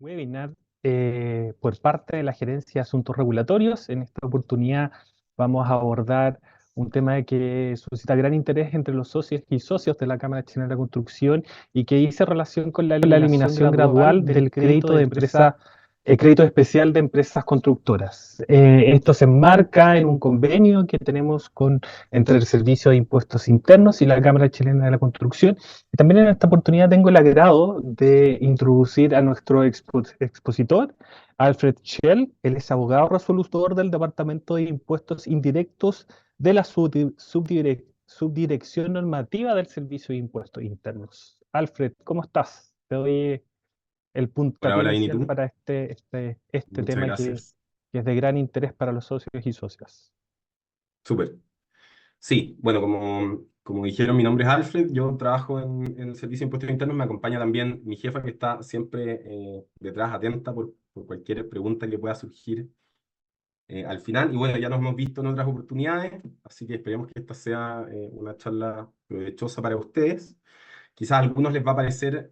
webinar por parte de la Gerencia de Asuntos Regulatorios. En esta oportunidad vamos a abordar un tema que suscita gran interés entre los socios y socios de la Cámara Chilena de la Construcción y que dice relación con la eliminación gradual del crédito de empresa, crédito especial de empresas constructoras. Esto se enmarca en un convenio que tenemos entre el Servicio de Impuestos Internos y la Cámara Chilena de la Construcción. Y también en esta oportunidad tengo el agrado de introducir a nuestro expositor, Alfred Schell. Él es abogado resolutor del Departamento de Impuestos Indirectos de la Subdirección Normativa del Servicio de Impuestos Internos. Alfred, ¿cómo estás? Te doy el Hola, puntapié hola, bien, ¿y inicial tú? para este Muchas tema gracias. que es de gran interés para los socios y socias. Súper. Sí, bueno, como dijeron, mi nombre es Alfred, yo trabajo en el Servicio de Impuestos Internos, me acompaña también mi jefa que está siempre detrás, atenta por cualquier pregunta que pueda surgir al final. Y bueno, ya nos hemos visto en otras oportunidades, así que esperemos que esta sea una charla provechosa para ustedes. Quizás a algunos les va a parecer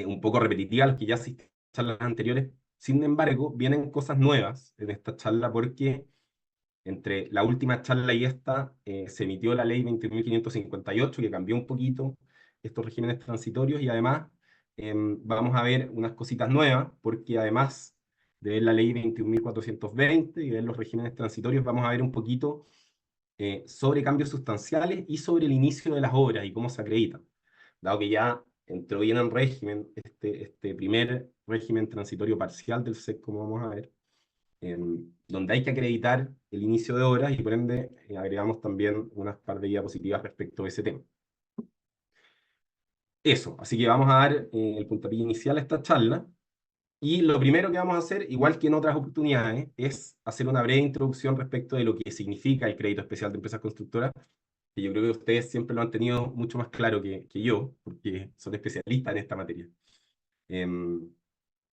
un poco repetitiva a los que ya asistieron a charlas anteriores. Sin embargo, vienen cosas nuevas en esta charla porque entre la última charla y esta, se emitió la ley 21.558, que cambió un poquito estos regímenes transitorios, y además vamos a ver unas cositas nuevas, porque además de ver la ley 21.420 y ver los regímenes transitorios, vamos a ver un poquito sobre cambios sustanciales y sobre el inicio de las obras y cómo se acreditan. Dado que ya entró bien en régimen este primer régimen transitorio parcial del SEC, como vamos a ver, donde hay que acreditar el inicio de obras y por ende agregamos también unas par de diapositivas respecto a ese tema. Eso, así que vamos a dar el puntapié inicial a esta charla y lo primero que vamos a hacer, igual que en otras oportunidades, es hacer una breve introducción respecto de lo que significa el crédito especial de empresas constructoras, que yo creo que ustedes siempre lo han tenido mucho más claro que yo, porque son especialistas en esta materia. Em,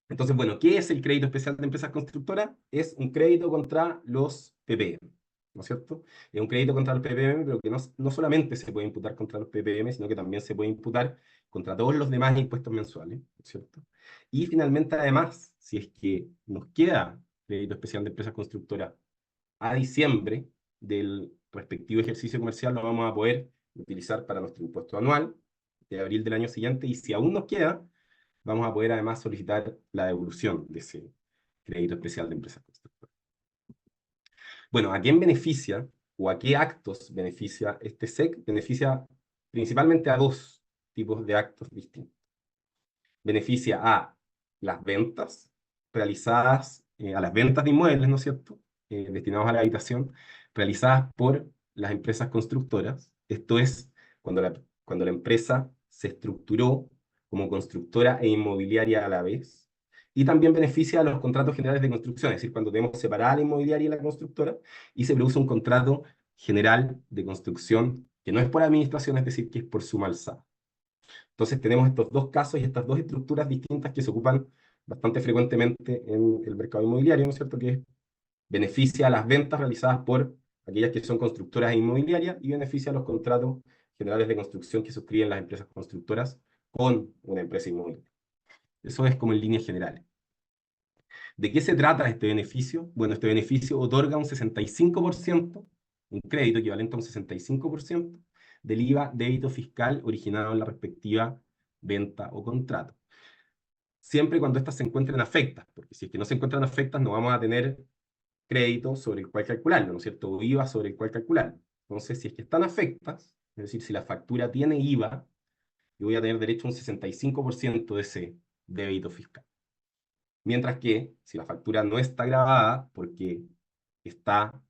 Entonces, bueno, ¿qué es el crédito especial de empresas constructoras? Es un crédito contra los PPM, ¿no es cierto? Es un crédito contra los PPM, pero que no solamente se puede imputar contra los PPM, sino que también se puede imputar contra todos los demás impuestos mensuales, ¿no es cierto? Y finalmente, además, si es que nos queda crédito especial de empresas constructoras a diciembre del respectivo ejercicio comercial, lo vamos a poder utilizar para nuestro impuesto anual de abril del año siguiente, y si aún nos queda, vamos a poder además solicitar la devolución de ese crédito especial de empresas constructoras. Bueno, ¿a quién beneficia o a qué actos beneficia este SEC? Beneficia principalmente a dos tipos de actos distintos. Beneficia a las ventas realizadas, a las ventas de inmuebles, ¿no es cierto? Destinados a la habitación, realizadas por las empresas constructoras. Esto es cuando la empresa se estructuró como constructora e inmobiliaria a la vez. Y también beneficia a los contratos generales de construcción, es decir, cuando tenemos separada la inmobiliaria y la constructora y se produce un contrato general de construcción que no es por administración, es decir, que es por suma alzada. Entonces tenemos estos dos casos y estas dos estructuras distintas que se ocupan bastante frecuentemente en el mercado inmobiliario, ¿no es cierto? Que beneficia a las ventas realizadas por aquellas que son constructoras e inmobiliarias y beneficia a los contratos generales de construcción que suscriben las empresas constructoras con una empresa inmobiliaria. Eso es como en líneas generales. ¿De qué se trata este beneficio? Bueno, este beneficio otorga un 65%, un crédito equivalente a un 65% del IVA débito fiscal originado en la respectiva venta o contrato. Siempre cuando éstas se encuentren afectas, porque si es que no se encuentran afectas no vamos a tener crédito sobre el cual calcularlo, ¿no es cierto? O IVA sobre el cual calcular. Entonces, si es que están afectas, es decir, si la factura tiene IVA, yo voy a tener derecho a un 65% de ese débito fiscal. Mientras que si la factura no está grabada porque está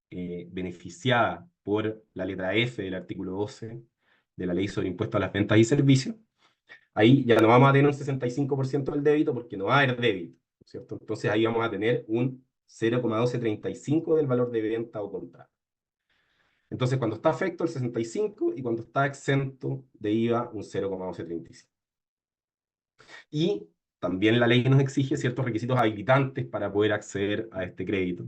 beneficiada por la letra F del artículo 12 de la Ley sobre Impuestos a las Ventas y Servicios, ahí ya no vamos a tener un 65% del débito porque no va a haber débito, ¿no es cierto? Entonces ahí vamos a tener un 0,1235 del valor de venta o contrato. Entonces cuando está afecto el 65 y cuando está exento de IVA un 0,1235. Y también la ley nos exige ciertos requisitos habilitantes para poder acceder a este crédito.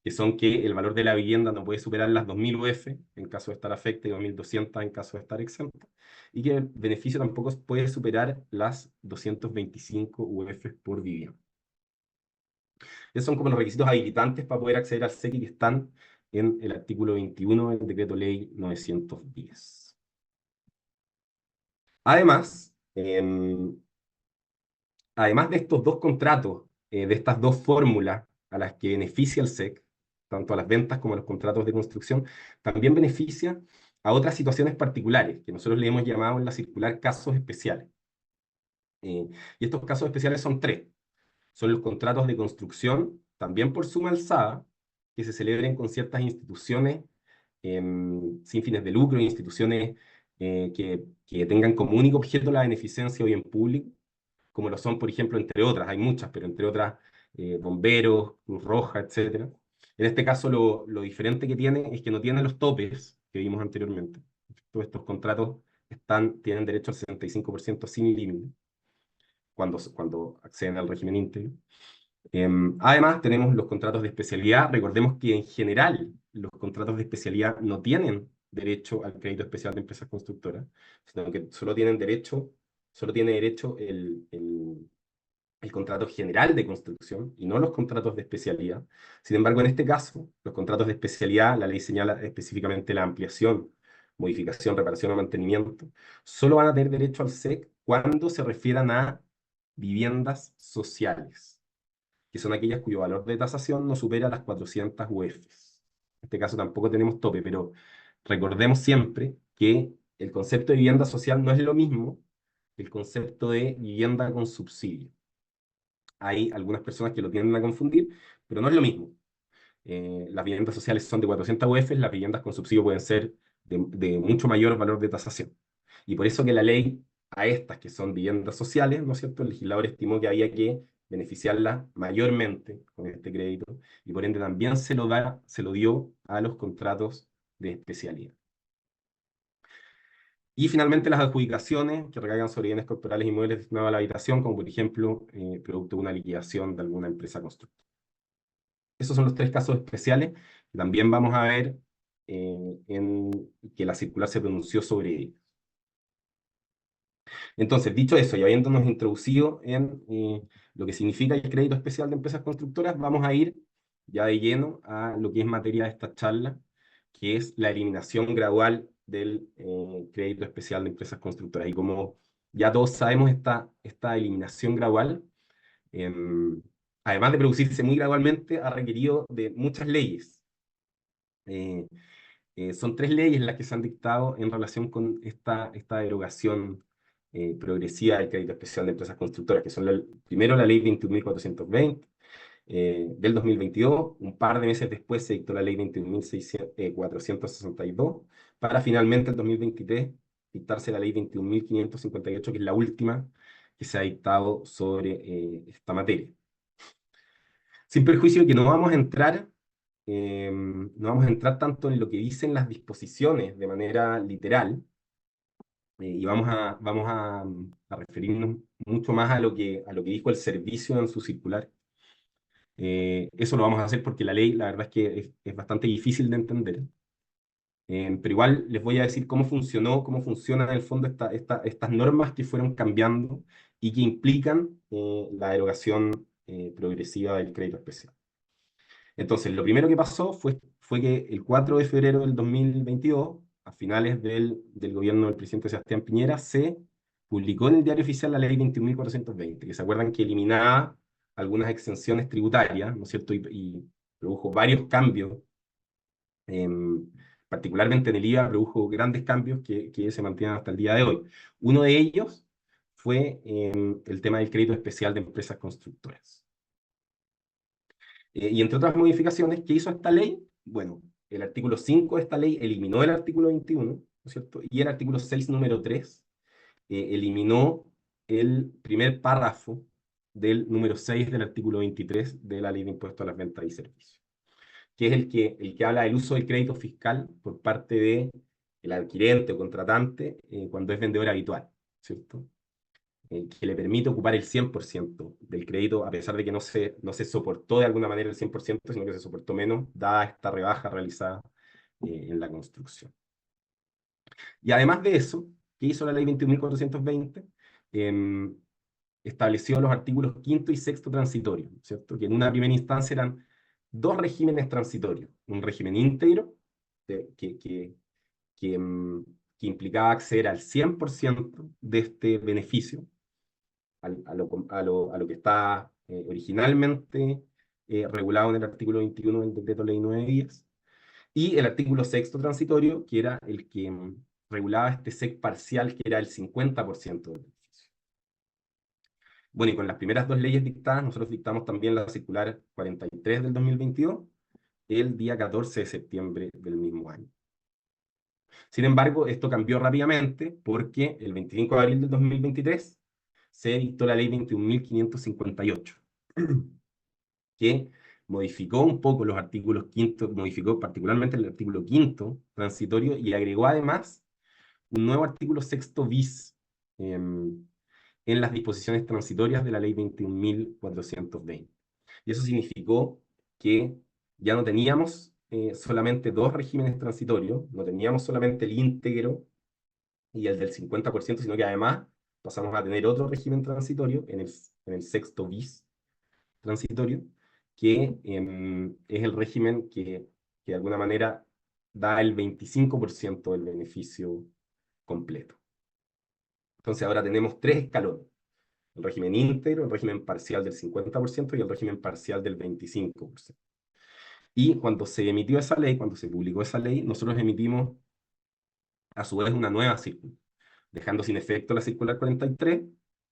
que son que el valor de la vivienda no puede superar las 2.000 UF en caso de estar afecta y 2.200 en caso de estar exenta, y que el beneficio tampoco puede superar las 225 UF por vivienda. Esos son como los requisitos habilitantes para poder acceder al SEQI que están en el artículo 21 del Decreto Ley 910. Además, además de estos dos contratos, de estas dos fórmulas a las que beneficia el SEC, tanto a las ventas como a los contratos de construcción, también beneficia a otras situaciones particulares, que nosotros le hemos llamado en la circular casos especiales. Y estos casos especiales son tres. Son los contratos de construcción, también por suma alzada, que se celebren con ciertas instituciones sin fines de lucro, instituciones que tengan como único objeto la beneficencia o bien público, como lo son, por ejemplo, entre otras, hay muchas, pero entre otras, bomberos, Cruz Roja, etcétera. En este caso, lo diferente que tiene es que no tiene los topes que vimos anteriormente. Todos estos contratos tienen derecho al 65% sin límite cuando acceden al régimen íntegro. Además, tenemos los contratos de especialidad. Recordemos que en general los contratos de especialidad no tienen derecho al crédito especial de empresas constructoras, sino que solo tiene derecho el contrato general de construcción y no los contratos de especialidad. Sin embargo, en este caso, los contratos de especialidad, la ley señala específicamente la ampliación, modificación, reparación o mantenimiento, solo van a tener derecho al SEC cuando se refieran a viviendas sociales, que son aquellas cuyo valor de tasación no supera las 400 UFs. En este caso tampoco tenemos tope, pero recordemos siempre que el concepto de vivienda social no es lo mismo que el concepto de vivienda con subsidio. Hay algunas personas que lo tienden a confundir, pero no es lo mismo. Las viviendas sociales son de 400 UF, las viviendas con subsidio pueden ser de mucho mayor valor de tasación. Y por eso que la ley a estas que son viviendas sociales, ¿no es cierto? El legislador estimó que había que beneficiarlas mayormente con este crédito y por ende también se lo dio a los contratos de especialidad. Y finalmente las adjudicaciones que recaigan sobre bienes corporales y inmuebles destinados a la habitación, como por ejemplo, producto de una liquidación de alguna empresa constructora. Esos son los tres casos especiales que también vamos a ver en que la circular se pronunció sobre ellos. Entonces, dicho eso, y habiéndonos introducido en lo que significa el crédito especial de empresas constructoras, vamos a ir ya de lleno a lo que es materia de esta charla, que es la eliminación gradual del crédito especial de empresas constructoras. Y como ya todos sabemos, esta eliminación gradual, em, además de producirse muy gradualmente, ha requerido de muchas leyes. Eh, Son tres leyes las que se han dictado en relación con esta derogación progresiva del crédito especial de empresas constructoras, que son primero la ley 21.420 del 2022, un par de meses después se dictó la ley 21.462, para finalmente el 2023 dictarse la ley 21.558, que es la última que se ha dictado sobre esta materia. Sin perjuicio de que no vamos a entrar tanto en lo que dicen las disposiciones de manera literal, y vamos a referirnos mucho más a lo que dijo el servicio en su circular. Eso lo vamos a hacer porque la ley, la verdad es que es bastante difícil de entender. Pero igual les voy a decir cómo funcionan en el fondo estas normas que fueron cambiando y que implican la derogación progresiva del crédito especial. Entonces, lo primero que pasó fue que el 4 de febrero del 2022, a finales del gobierno del presidente Sebastián Piñera, se publicó en el Diario Oficial la Ley 21.420, que se acuerdan que eliminaba algunas exenciones tributarias, ¿no es cierto? Y produjo varios cambios, particularmente en el IVA, produjo grandes cambios que se mantienen hasta el día de hoy. Uno de ellos fue el tema del crédito especial de empresas constructoras. Y entre otras modificaciones, ¿qué hizo esta ley? Bueno, el artículo 5 de esta ley eliminó el artículo 21, ¿no es cierto? Y el artículo 6, número 3, eliminó el primer párrafo del número 6 del artículo 23 de la Ley de Impuestos a las Ventas y Servicios, que es el que habla del uso del crédito fiscal por parte del adquirente o contratante cuando es vendedor habitual, ¿cierto? que le permite ocupar el 100% del crédito, a pesar de que no se soportó de alguna manera el 100%, sino que se soportó menos, dada esta rebaja realizada en la construcción. Y además de eso, ¿qué hizo la ley 21.420? Em, Estableció los artículos quinto y sexto transitorios, ¿cierto? Que en una primera instancia eran dos regímenes transitorios. Un régimen íntegro, que, em, que implicaba acceder al 100% de este beneficio, a lo que está originalmente regulado en el artículo 21 del decreto ley 910, y el artículo sexto transitorio, que era el que regulaba este SEC parcial, que era el 50% del beneficio. Bueno, y con las primeras dos leyes dictadas, nosotros dictamos también la circular 43 del 2022, el día 14 de septiembre del mismo año. Sin embargo, esto cambió rápidamente porque el 25 de abril del 2023 se dictó la ley 21.558, que modificó un poco los artículos quinto, modificó particularmente el artículo quinto transitorio y agregó además un nuevo artículo sexto bis en las disposiciones transitorias de la ley 21.420. Y eso significó que ya no teníamos solamente dos regímenes transitorios, no teníamos solamente el íntegro y el del 50%, sino que además pasamos a tener otro régimen transitorio en el sexto bis transitorio, que es el régimen que de alguna manera da el 25% del beneficio completo. Entonces ahora tenemos tres escalones: el régimen íntegro, el régimen parcial del 50% y el régimen parcial del 25%. Y cuando se emitió esa ley, cuando se publicó esa ley, nosotros emitimos a su vez una nueva circular, dejando sin efecto la circular 43,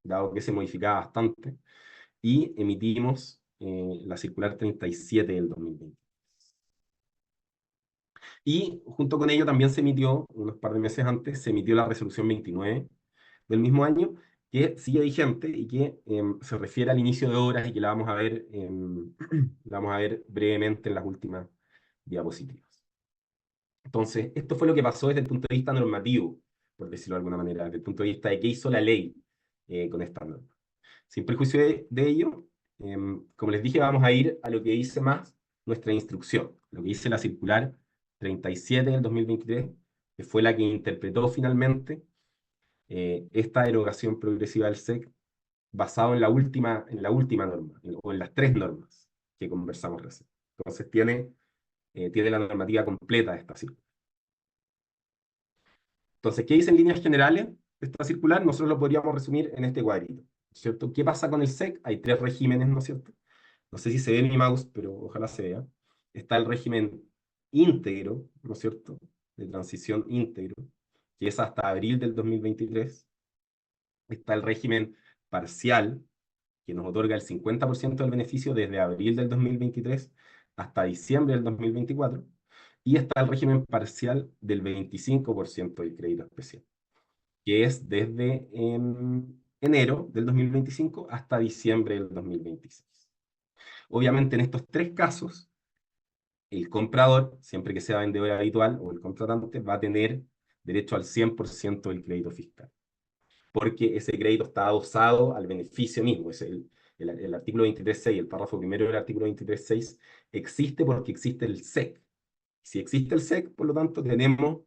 dado que se modificaba bastante, y emitimos la circular 37 del 2020. Y junto con ello también se emitió, unos par de meses antes, se emitió la resolución 29 del mismo año, que sigue vigente y que se refiere al inicio de obras y que la vamos a ver, la vamos a ver brevemente en las últimas diapositivas. Entonces, esto fue lo que pasó desde el punto de vista normativo, por decirlo de alguna manera, desde el punto de vista de qué hizo la ley con esta norma. Sin perjuicio de ello, como les dije, vamos a ir a lo que dice más nuestra instrucción, lo que dice la circular 37 del 2023, que fue la que interpretó finalmente esta derogación progresiva del SEC basado en la última norma, o en las tres normas que conversamos recién. Entonces tiene la normativa completa de esta circular. Entonces, ¿qué dice en líneas generales de esta circular? Nosotros lo podríamos resumir en este cuadrito, ¿cierto? ¿Qué pasa con el SEC? Hay tres regímenes, ¿no es cierto? No sé si se ve en mi mouse, pero ojalá se vea. Está el régimen íntegro, ¿no es cierto? De transición íntegro, que es hasta abril del 2023. Está el régimen parcial, que nos otorga el 50% del beneficio desde abril del 2023 hasta diciembre del 2024. Y está el régimen parcial del 25% del crédito especial, que es desde enero del 2025 hasta diciembre del 2026. Obviamente, en estos tres casos, el comprador, siempre que sea vendedor habitual, o el contratante, va a tener derecho al 100% del crédito fiscal, porque ese crédito está adosado al beneficio mismo. Es el artículo 23.6, el párrafo primero del artículo 23.6, existe porque existe el SEC. Si existe el SEC, por lo tanto, tenemos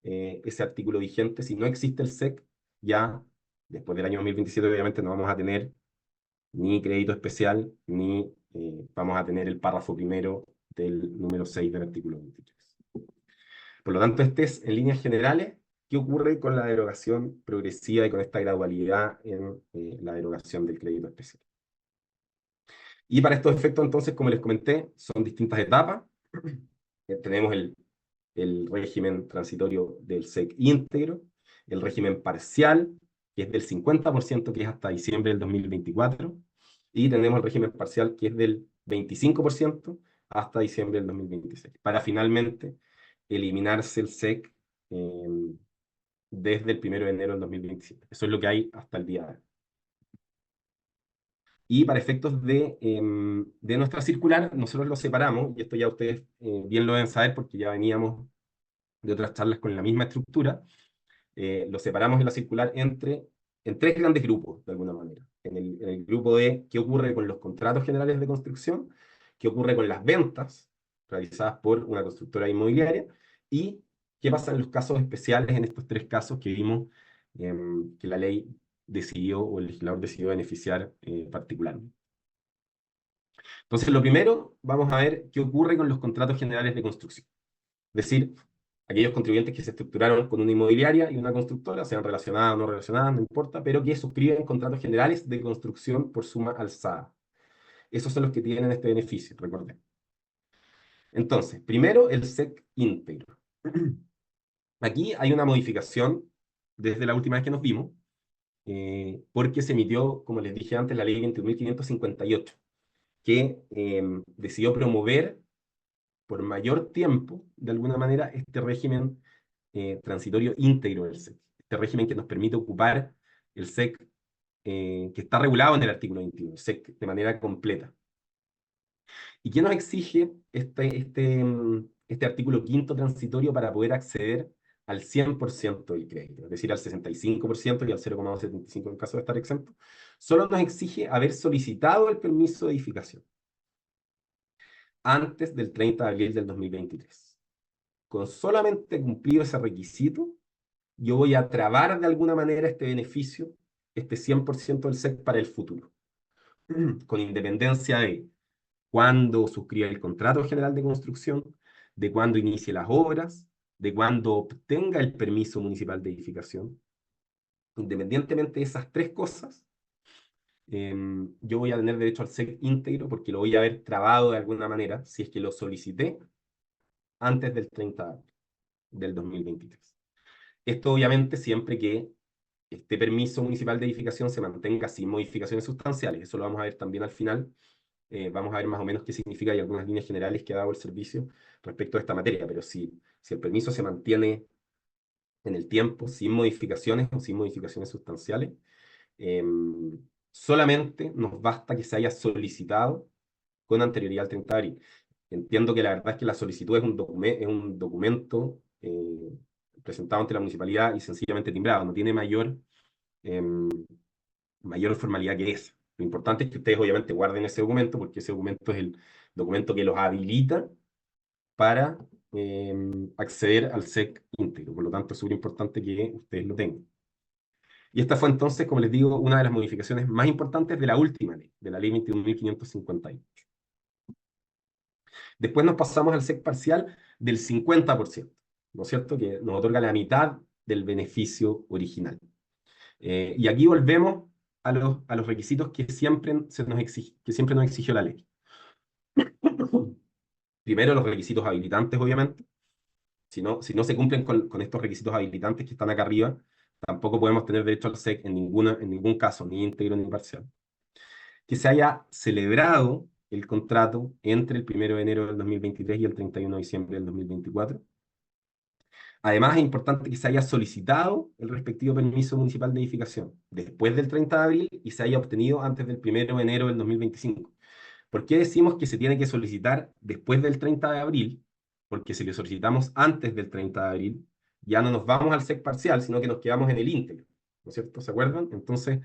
ese artículo vigente. Si no existe el SEC, ya después del año 2027, obviamente, no vamos a tener ni crédito especial, ni vamos a tener el párrafo primero del número 6 del artículo 23. Por lo tanto, este es, en líneas generales, qué ocurre con la derogación progresiva y con esta gradualidad en la derogación del crédito especial. Y para estos efectos, entonces, como les comenté, son distintas etapas. Tenemos el régimen transitorio del SEC íntegro, el régimen parcial, que es del 50%, que es hasta diciembre del 2024, y tenemos el régimen parcial, que es del 25% hasta diciembre del 2026, para finalmente eliminarse el SEC desde el 1 de enero del 2027. Eso es lo que hay hasta el día de hoy. Y para efectos de nuestra circular, nosotros lo separamos, y esto ya ustedes bien lo deben saber porque ya veníamos de otras charlas con la misma estructura. Lo separamos en la circular entre en tres grandes grupos, de alguna manera. En el grupo de qué ocurre con los contratos generales de construcción, qué ocurre con las ventas realizadas por una constructora inmobiliaria y qué pasa en los casos especiales, en estos tres casos que vimos que la ley decidió o el legislador decidió beneficiar particularmente. Entonces, lo primero, vamos a ver qué ocurre con los contratos generales de construcción. Es decir, aquellos contribuyentes que se estructuraron con una inmobiliaria y una constructora, sean relacionadas o no relacionadas, no importa, pero que suscriben contratos generales de construcción por suma alzada. Esos son los que tienen este beneficio, recuerden. Entonces, primero, el SEC íntegro. Aquí hay una modificación desde la última vez que nos vimos, porque se emitió, como les dije antes, la ley 21.558, que decidió promover por mayor tiempo, de alguna manera, este régimen transitorio íntegro del SEC. Este régimen que nos permite ocupar el SEC que está regulado en el artículo 21, el SEC de manera completa. ¿Y qué nos exige este artículo quinto transitorio para poder acceder al 100% del crédito? Es decir, al 65% y al 0,275 en caso de estar exento. Solo nos exige haber solicitado el permiso de edificación antes del 30 de abril del 2023. Con solamente cumplido ese requisito, yo voy a trabar de alguna manera este beneficio, este 100% del SEC para el futuro, con independencia de cuándo suscriba el contrato general de construcción, de cuándo inicie las obras, de cuándo obtenga el permiso municipal de edificación. Independientemente de esas tres cosas, yo voy a tener derecho al SEC íntegro porque lo voy a haber trabado de alguna manera si es que lo solicité antes del 30 de abril del 2023. Esto obviamente siempre que este permiso municipal de edificación se mantenga sin modificaciones sustanciales. Eso lo vamos a ver también al final. Vamos a ver más o menos qué significa y algunas líneas generales que ha dado el servicio respecto a esta materia. Pero si el permiso se mantiene en el tiempo, sin modificaciones o sin modificaciones sustanciales, eh, solamente nos basta que se haya solicitado con anterioridad al 30 de abril. Entiendo que la verdad es que la solicitud es un documento presentado ante la municipalidad y sencillamente timbrado, no tiene mayor formalidad que esa. Lo importante es que ustedes obviamente guarden ese documento porque ese documento es el documento que los habilita para acceder al SEC íntegro. Por lo tanto, es súper importante que ustedes lo tengan. Y esta fue entonces, como les digo, una de las modificaciones más importantes de la última ley, de la ley 21.558. Después nos pasamos al SEC parcial del 50%, ¿no es cierto? Que nos otorga la mitad del beneficio original. Y aquí volvemos a los requisitos que siempre nos exigió la ley. Primero, los requisitos habilitantes, obviamente. Si no se cumplen con estos requisitos habilitantes que están acá arriba, tampoco podemos tener derecho al SEC en ningún caso, ni íntegro ni parcial. Que se haya celebrado el contrato entre el 1 de enero del 2023 y el 31 de diciembre del 2024. Además, es importante que se haya solicitado el respectivo permiso municipal de edificación después del 30 de abril y se haya obtenido antes del 1 de enero del 2025. ¿Por qué decimos que se tiene que solicitar después del 30 de abril? Porque si lo solicitamos antes del 30 de abril, ya no nos vamos al SEC parcial, sino que nos quedamos en el íntegro, ¿no es cierto? ¿Se acuerdan? Entonces,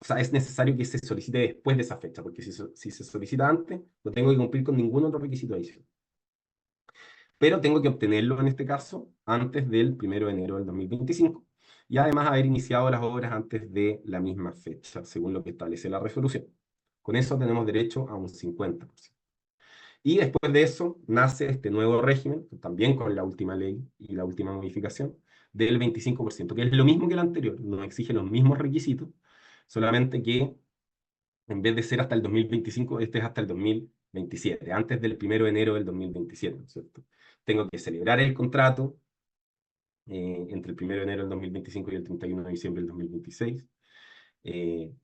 o sea, es necesario que se solicite después de esa fecha, porque si se solicita antes, no tengo que cumplir con ningún otro requisito adicional. Pero tengo que obtenerlo en este caso antes del 1 de enero del 2025 y además haber iniciado las obras antes de la misma fecha, según lo que establece la resolución. Con eso tenemos derecho a un 50%. Y después de eso nace este nuevo régimen, también con la última ley y la última modificación, del 25%, que es lo mismo que el anterior, nos exige los mismos requisitos, solamente que en vez de ser hasta el 2025, este es hasta el 2027, antes del 1 de enero del 2027, ¿no es cierto? Tengo que celebrar el contrato entre el 1 de enero del 2025 y el 31 de diciembre del 2026.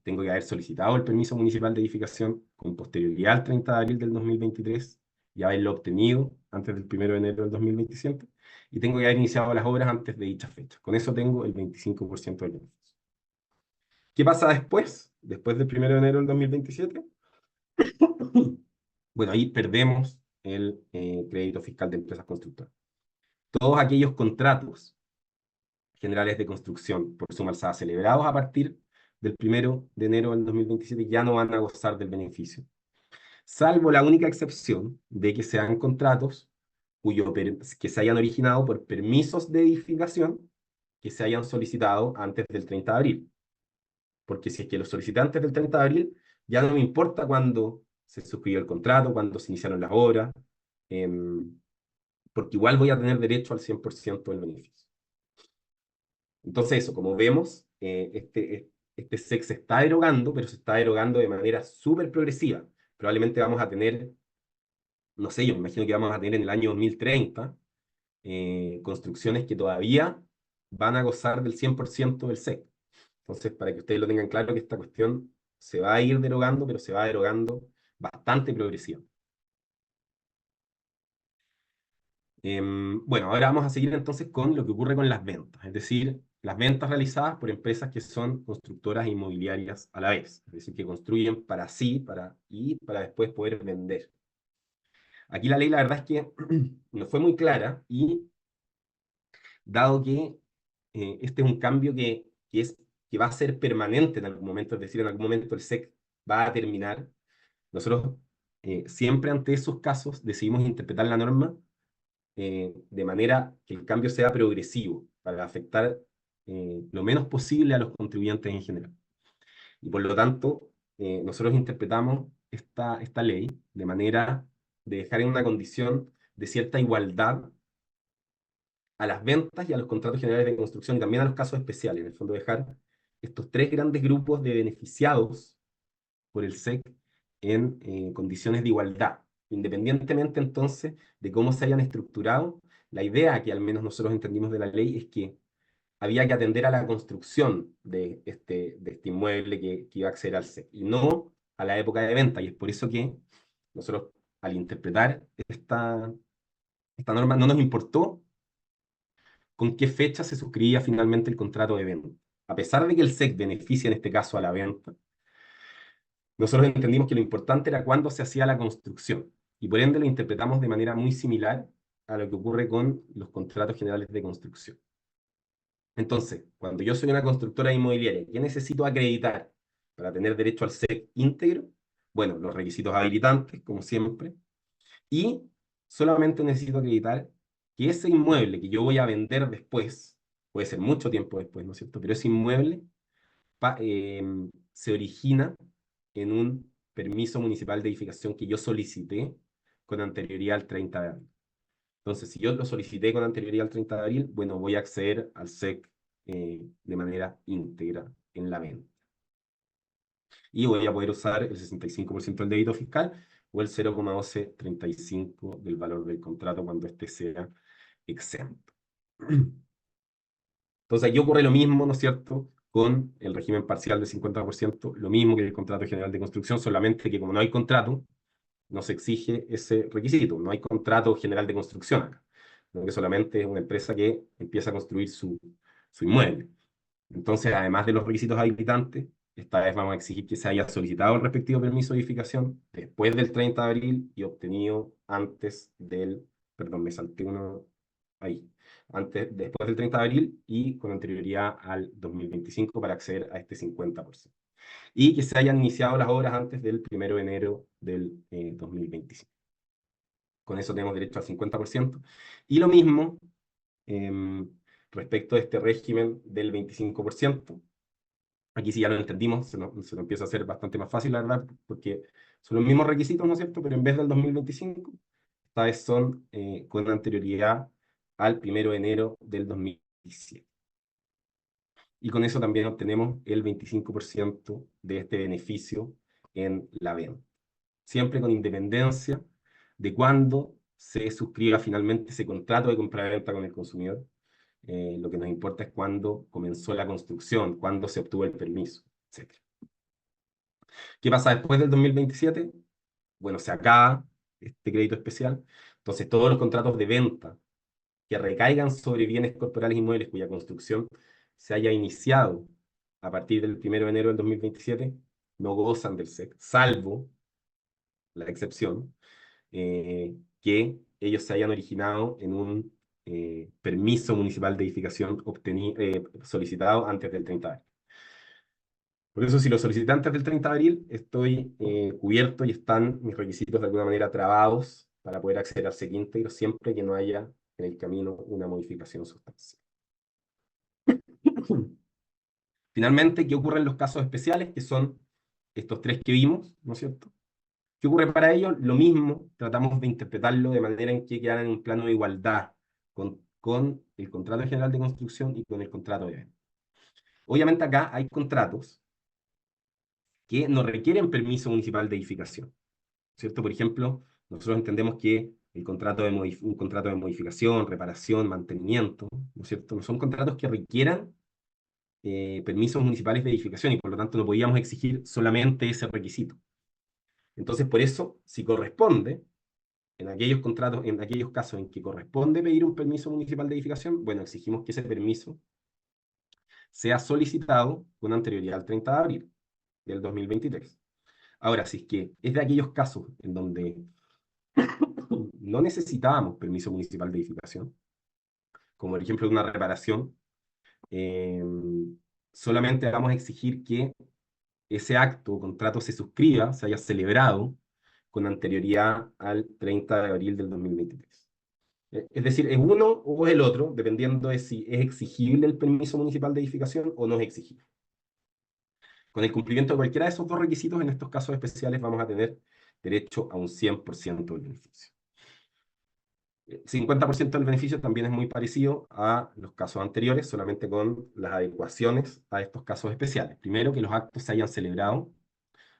Tengo que haber solicitado el permiso municipal de edificación con posterioridad al 30 de abril del 2023 y haberlo obtenido antes del 1 de enero del 2027. Y tengo que haber iniciado las obras antes de dicha fecha. Con eso tengo el 25% del beneficio. ¿Qué pasa después? Después del 1 de enero del 2027. Bueno, ahí perdemos el crédito fiscal de empresas constructoras. todos aquellos contratos generales de construcción por suma alzada celebrados a partir del 1 de enero del 2027 ya no van a gozar del beneficio, salvo la única excepción de que sean contratos que se hayan originado por permisos de edificación que se hayan solicitado antes del 30 de abril. Porque si es que los solicité antes del 30 de abril, ya no me importa cuándo se suscribió el contrato, cuándo se iniciaron las obras, porque igual voy a tener derecho al 100% del beneficio. Entonces eso, como vemos, este SEC se está derogando, pero se está derogando de manera súper progresiva. Probablemente vamos a tener, no sé, yo me imagino que vamos a tener en el año 2030 construcciones que todavía van a gozar del 100% del SEC. Entonces, para que ustedes lo tengan claro, que esta cuestión se va a ir derogando, pero se va derogando bastante progresiva. Bueno, ahora vamos a seguir entonces con lo que ocurre con las ventas, es decir, las ventas realizadas por empresas que son constructoras inmobiliarias a la vez, es decir, que construyen para sí y para después poder vender. Aquí la ley, la verdad es que no fue muy clara y dado que este es un cambio que va a ser permanente en algún momento, es decir, en algún momento el SEC va a terminar, nosotros siempre ante esos casos decidimos interpretar la norma de manera que el cambio sea progresivo, para afectar lo menos posible a los contribuyentes en general. Y por lo tanto, nosotros interpretamos esta ley de manera de dejar en una condición de cierta igualdad a las ventas y a los contratos generales de construcción y también a los casos especiales. En el fondo, dejar estos tres grandes grupos de beneficiados por el SEC en condiciones de igualdad. Independientemente entonces de cómo se hayan estructurado, la idea que al menos nosotros entendimos de la ley es que había que atender a la construcción de este inmueble que iba a acceder al SEC y no a la época de venta. Y es por eso que nosotros, al interpretar esta norma, no nos importó con qué fecha se suscribía finalmente el contrato de venta. A pesar de que el SEC beneficia en este caso a la venta, nosotros entendimos que lo importante era cuándo se hacía la construcción, y por ende lo interpretamos de manera muy similar a lo que ocurre con los contratos generales de construcción. Entonces, cuando yo soy una constructora inmobiliaria, ¿qué necesito acreditar para tener derecho al SEC íntegro? Bueno, los requisitos habilitantes, como siempre, y solamente necesito acreditar que ese inmueble que yo voy a vender después, puede ser mucho tiempo después, ¿no es cierto? Pero ese inmueble se origina en un permiso municipal de edificación que yo solicité con anterioridad al 30 de abril. Entonces, si yo lo solicité con anterioridad al 30 de abril, bueno, voy a acceder al SEC de manera íntegra en la venta. Y voy a poder usar el 65% del débito fiscal o el 0,1235 del valor del contrato cuando éste sea exento. Entonces aquí ocurre lo mismo, ¿no es cierto?, con el régimen parcial del 50%, lo mismo que el contrato general de construcción, solamente que como no hay contrato, no se exige ese requisito, no hay contrato general de construcción acá, sino que solamente es una empresa que empieza a construir su inmueble. Entonces, además de los requisitos habilitantes, esta vez vamos a exigir que se haya solicitado el respectivo permiso de edificación después del 30 de abril y obtenido antes del, perdón, me salté uno ahí, después del 30 de abril y con anterioridad al 2025 para acceder a este 50%. Y que se hayan iniciado las obras antes del 1 de enero del 2025. Con eso tenemos derecho al 50%. Y lo mismo respecto a este régimen del 25%. Aquí sí ya lo entendimos, se nos empieza a hacer bastante más fácil, la verdad, porque son los mismos requisitos, ¿no es cierto? Pero en vez del 2025, esta vez son con anterioridad al 1 de enero del 2017. Y con eso también obtenemos el 25% de este beneficio en la venta. Siempre con independencia de cuándo se suscriba finalmente ese contrato de compra-venta con el consumidor. Lo que nos importa es cuándo comenzó la construcción, cuándo se obtuvo el permiso, etc. ¿Qué pasa después del 2027? Bueno, se acaba este crédito especial. Entonces, todos los contratos de venta que recaigan sobre bienes corporales inmuebles cuya construcción se haya iniciado a partir del 1 de enero del 2027 no gozan del SEC, salvo la excepción, que ellos se hayan originado en un permiso municipal de edificación solicitado antes del 30 de abril. Por eso, si lo solicité antes del 30 de abril, estoy cubierto y están mis requisitos de alguna manera trabados para poder acceder al SEC íntegro siempre que no haya en el camino una modificación sustancial. Finalmente, ¿qué ocurre en los casos especiales? Que son estos tres que vimos, ¿no es cierto? ¿Qué ocurre para ellos? Lo mismo, tratamos de interpretarlo de manera en que quedan en un plano de igualdad con el contrato general de construcción y con el contrato de venta. Obviamente acá hay contratos que no requieren permiso municipal de edificación, ¿cierto? Por ejemplo, nosotros entendemos que un contrato de modificación, reparación, mantenimiento, ¿no es cierto? No son contratos que requieran permisos municipales de edificación y por lo tanto no podíamos exigir solamente ese requisito. Entonces, por eso, si corresponde, en aquellos contratos, en aquellos casos en que corresponde pedir un permiso municipal de edificación, bueno, exigimos que ese permiso sea solicitado con anterioridad al 30 de abril del 2023. Ahora, si es que es de aquellos casos en donde no necesitábamos permiso municipal de edificación, como por ejemplo una reparación, eh, solamente vamos a exigir que ese acto o contrato se suscriba, se haya celebrado con anterioridad al 30 de abril del 2023. Es decir, es uno o es el otro, dependiendo de si es exigible el permiso municipal de edificación o no es exigible. Con el cumplimiento de cualquiera de esos dos requisitos, en estos casos especiales vamos a tener derecho a un 100% del beneficio. 50% del beneficio también es muy parecido a los casos anteriores, solamente con las adecuaciones a estos casos especiales. Primero, que los actos se hayan celebrado,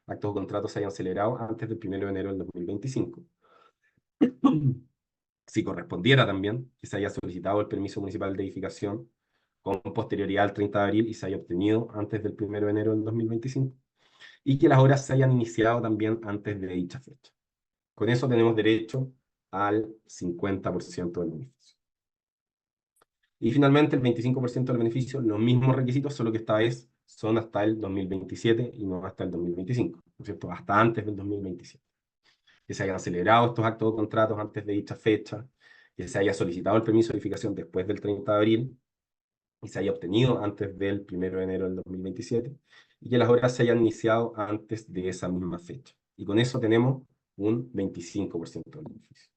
actos o contratos se hayan celebrado antes del 1 de enero del 2025. Si correspondiera también que se haya solicitado el permiso municipal de edificación con posterioridad al 30 de abril y se haya obtenido antes del 1 de enero del 2025, y que las obras se hayan iniciado también antes de dicha fecha. Con eso tenemos derecho al 50% del beneficio. Y finalmente el 25% del beneficio, los mismos requisitos, solo que esta vez son hasta el 2027 y no hasta el 2025, ¿no es cierto? Hasta antes del 2027. Que se hayan celebrado estos actos o contratos antes de dicha fecha, que se haya solicitado el permiso de edificación después del 30 de abril y se haya obtenido antes del 1 de enero del 2027, y que las obras se hayan iniciado antes de esa misma fecha. Y con eso tenemos un 25% del beneficio.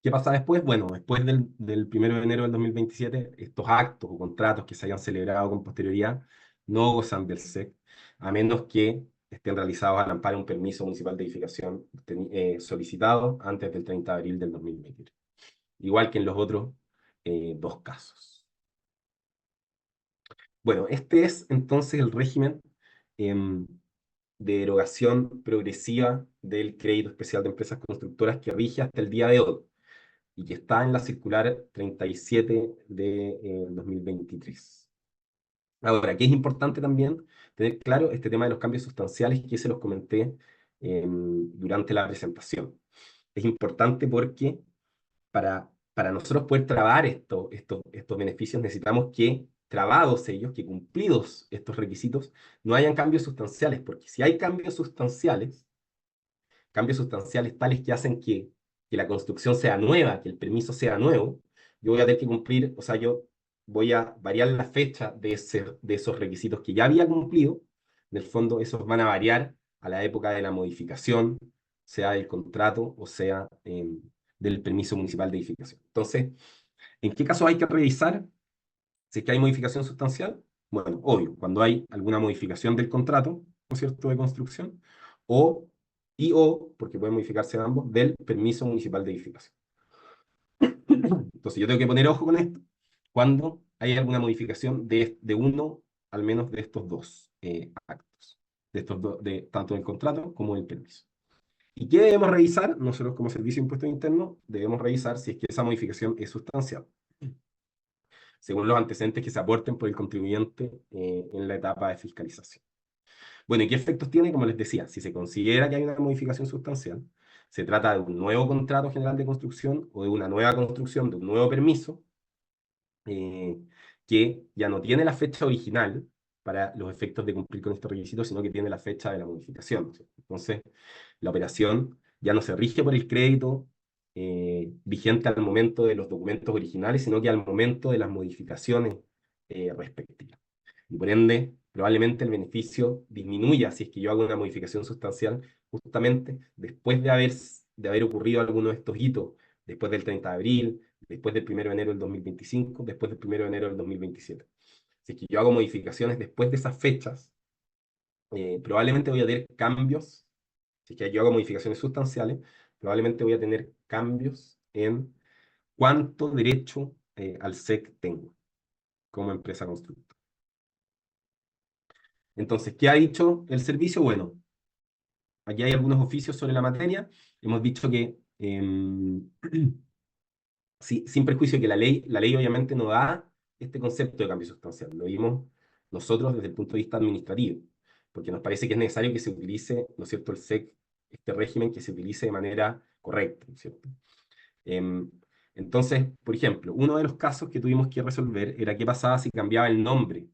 ¿Qué pasa después? Bueno, después del 1 de enero del 2027, estos actos o contratos que se hayan celebrado con posterioridad no gozan del SEC, a menos que estén realizados al amparo de un permiso municipal de edificación solicitado antes del 30 de abril del 2023. Igual que en los otros dos casos. Bueno, este es entonces el régimen de derogación progresiva del crédito especial de empresas constructoras que rige hasta el día de hoy y que está en la circular 37 de 2023. Ahora, ¿qué es importante también tener claro? Este tema de los cambios sustanciales que se los comenté durante la presentación. Es importante porque para nosotros poder trabar estos beneficios necesitamos que, trabados ellos, que cumplidos estos requisitos, no hayan cambios sustanciales, porque si hay cambios sustanciales tales que hacen que la construcción sea nueva, que el permiso sea nuevo, yo voy a tener que cumplir, o sea, yo voy a variar la fecha de esos requisitos que ya había cumplido. En el fondo, esos van a variar a la época de la modificación, sea del contrato o sea del permiso municipal de edificación. Entonces, ¿en qué caso hay que revisar si es que hay modificación sustancial? Bueno, obvio, cuando hay alguna modificación del contrato, ¿no es cierto?, de construcción, o porque pueden modificarse ambos, del permiso municipal de edificación. Entonces yo tengo que poner ojo con esto cuando hay alguna modificación de uno, al menos de estos dos actos, tanto del contrato como del permiso. ¿Y qué debemos revisar? Nosotros como Servicio de Impuestos Internos debemos revisar si es que esa modificación es sustancial, según los antecedentes que se aporten por el contribuyente en la etapa de fiscalización. Bueno, ¿y qué efectos tiene? Como les decía, si se considera que hay una modificación sustancial, se trata de un nuevo contrato general de construcción o de una nueva construcción, de un nuevo permiso, que ya no tiene la fecha original para los efectos de cumplir con estos requisitos, sino que tiene la fecha de la modificación, ¿sí? Entonces, la operación ya no se rige por el crédito vigente al momento de los documentos originales, sino que al momento de las modificaciones respectivas. Y por ende, probablemente el beneficio disminuya si es que yo hago una modificación sustancial justamente después de haber ocurrido alguno de estos hitos, después del 30 de abril, después del 1 de enero del 2025, después del 1 de enero del 2027. Si es que yo hago modificaciones después de esas fechas, probablemente voy a tener cambios. Si es que yo hago modificaciones sustanciales, probablemente voy a tener cambios en cuánto derecho al SEC tengo como empresa constructora. Entonces, ¿qué ha dicho el servicio? Bueno, aquí hay algunos oficios sobre la materia. Hemos dicho que, sí, sin perjuicio de que la ley obviamente no da este concepto de cambio sustancial. Lo vimos nosotros desde el punto de vista administrativo, porque nos parece que es necesario que se utilice, ¿no es cierto?, el SEC, este régimen, que se utilice de manera correcta, ¿no es cierto? Em, entonces, por ejemplo, uno de los casos que tuvimos que resolver era qué pasaba si cambiaba el nombre